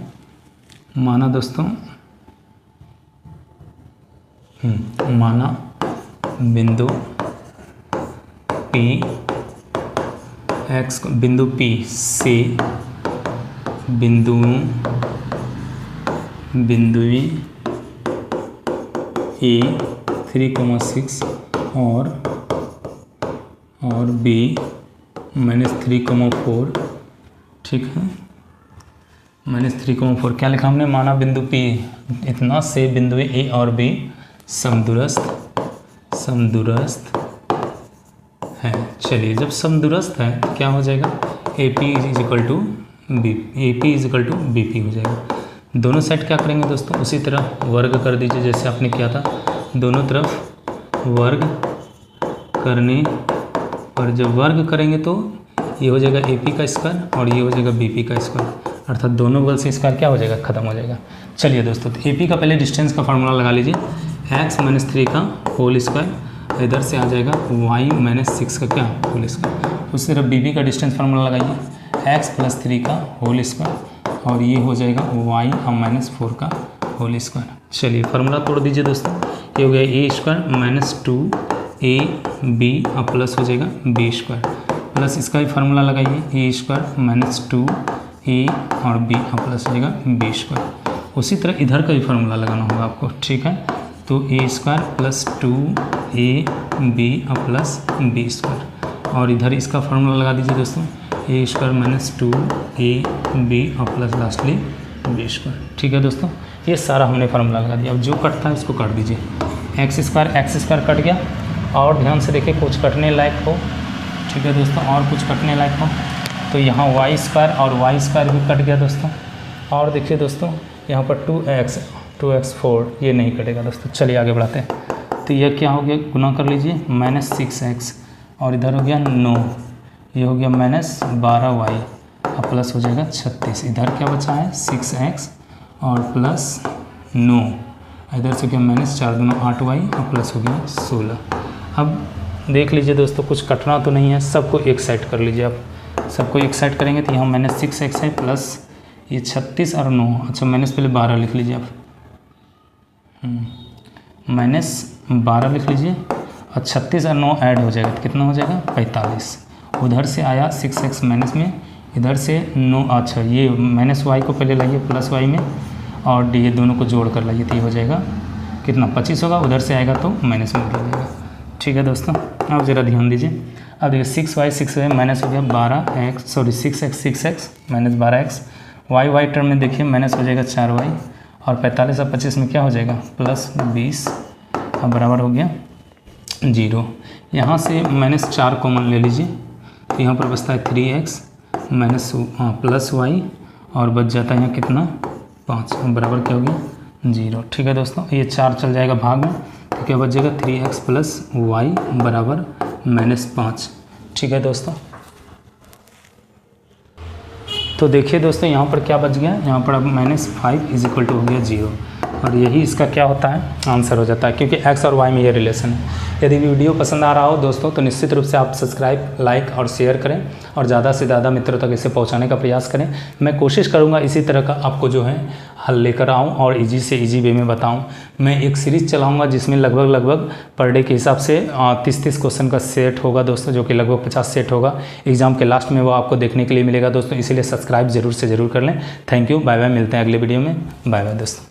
S1: माना दोस्तों माना बिंदु बिंदु P से बिंदु A 3,6 और B -3,4, ठीक है -3,4। क्या लिखा हमने, माना बिंदु P इतना से बिंदु A और B समदूरस्थ है। चलिए, जब समदूरस्थ है तो क्या हो जाएगा AP is equal to BP हो जाएगा। दोनों साइड क्या करेंगे दोस्तों, उसी तरह वर्ग कर दीजिए जैसे आपने किया था, दोनों तरफ वर्ग करने पर जब वर्ग करेंगे तो ये हो जाएगा AP का स्क्वायर और ये हो जाएगा BP का स्क्वायर, अर्थात दोनों बगल से स्क्वायर क्या हो जाएगा खत्म हो जाएगा। चलिए दोस्तों, तो AP का पहले डिस्टेंस का फार्मूला लगा लीजिए, x - 3 का होल स्क्वायर, इधर से आ जाएगा y - 6 का क्या होल स्क्वायर। उसी तरह BP का डिस्टेंस फार्मूला लगाइए, x + 3 का होल स्क्वायर और ये हो जाएगा y और -4 का होल स्क्वायर। चलिए फार्मूला तोड़ दीजिए दोस्तों, ये हो गया a स्क्वायर -2ab और प्लस हो जाएगा b स्क्वायर, प्लस इसका भी फार्मूला लगाइए, a स्क्वायर -2a और b और प्लस हो जाएगा b स्क्वायर। उसी तरह इधर का भी फार्मूला लगाना होगा आपको, ठीक है। तो a स्क्वायर + 2ab और प्लस b स्क्वायर और इधर इसका फार्मूला लगा दीजिए दोस्तों, a स्क्वायर -2ab और प्लस लास्टली b स्क्वायर। ठीक है दोस्तों, ये सारा हमने फार्मूला लगा दिया। अब जो कटता है उसको काट दीजिए, x स्क्वायर कट गया और ध्यान से देखिए कुछ कटने लायक हो, ठीक है दोस्तों, और कुछ कटने लायक हो तो यहाँ y स्क्वायर और y स्क्वायर भी कट गया दोस्तों। और देखिए दोस्तों यहाँ पर 2x 4 ये नहीं कटेगा दोस्तों। चलिए आगे बढ़ाते हैं। तो यह क्या हो गया, गुना कर लीजिए, -6x और इधर हो गया 9, ये हो गया -12y और प्लस हो जाएगा 36। इधर क्या बचा है 6x और प्लस 9, इधर से क्या -4 दूना 8y और प्लस हो गया 16। अब देख लीजिए दोस्तों कुछ कटना तो नहीं है, सबको एक साइड कर लीजिए आप, सबको एक साइड करेंगे तो यहाँ -6x है प्लस ये 36 और 9, अच्छा माइनस पहले 12 लिख लीजिए आप, -12 लिख लीजिए और 36 और 9 ऐड हो जाएगा तो कितना हो जाएगा 45। उधर से आया 6x माइनस में, इधर से 9, अच्छा ये -y को पहले लाइए प्लस y में और ये दोनों को जोड़ कर लाइए तो ये हो जाएगा कितना 25 होगा, उधर से आएगा तो माइनस में बदल जाएगा। ठीक है दोस्तों, अब ज़रा ध्यान दीजिए। अब देखिए 6y माइनस हो गया 12x, sorry 6x minus 12x, y term में देखिए माइनस हो जाएगा 4y, और 45 और 25 में क्या हो जाएगा प्लस 20, अब बराबर हो गया 0। यहाँ से -4 कॉमन ले लीजिए, तो यहाँ पर बचता है 3x माइनस प्लस y, और बच जाता है यहाँ कितना 5, बराबर क्या हो गया 0। ठीक है दोस्तों, ये 4 चल जाएगा भाग में, तो क्या बच जाएगा 3x प्लस y बराबर -5। ठीक है दोस्तों, तो देखिए दोस्तों यहाँ पर क्या बच गया, यहाँ पर अब -5 इज इक्वल टू हो गया 0, और यही इसका क्या होता है आंसर हो जाता है, क्योंकि x और y में ये रिलेशन है। यदि वीडियो पसंद आ रहा हो दोस्तों तो निश्चित रूप से आप सब्सक्राइब, लाइक और शेयर करें, और ज़्यादा से ज़्यादा मित्रों तक इसे पहुंचाने का प्रयास करें। मैं कोशिश करूंगा इसी तरह का आपको जो है हल लेकर आऊं और इजी से इजी वे में बताऊं। मैं एक सीरीज़ चलाऊंगा जिसमें लगभग पर डे के हिसाब से 30 क्वेश्चन का सेट होगा दोस्तों, जो कि लगभग 50 सेट होगा। एग्जाम के लास्ट में वो आपको देखने के लिए मिलेगा दोस्तों, इसीलिए सब्सक्राइब जरूर से ज़रूर कर लें। थैंक यू, बाय बाय, मिलते हैं अगले वीडियो में, बाय बाय दोस्तों।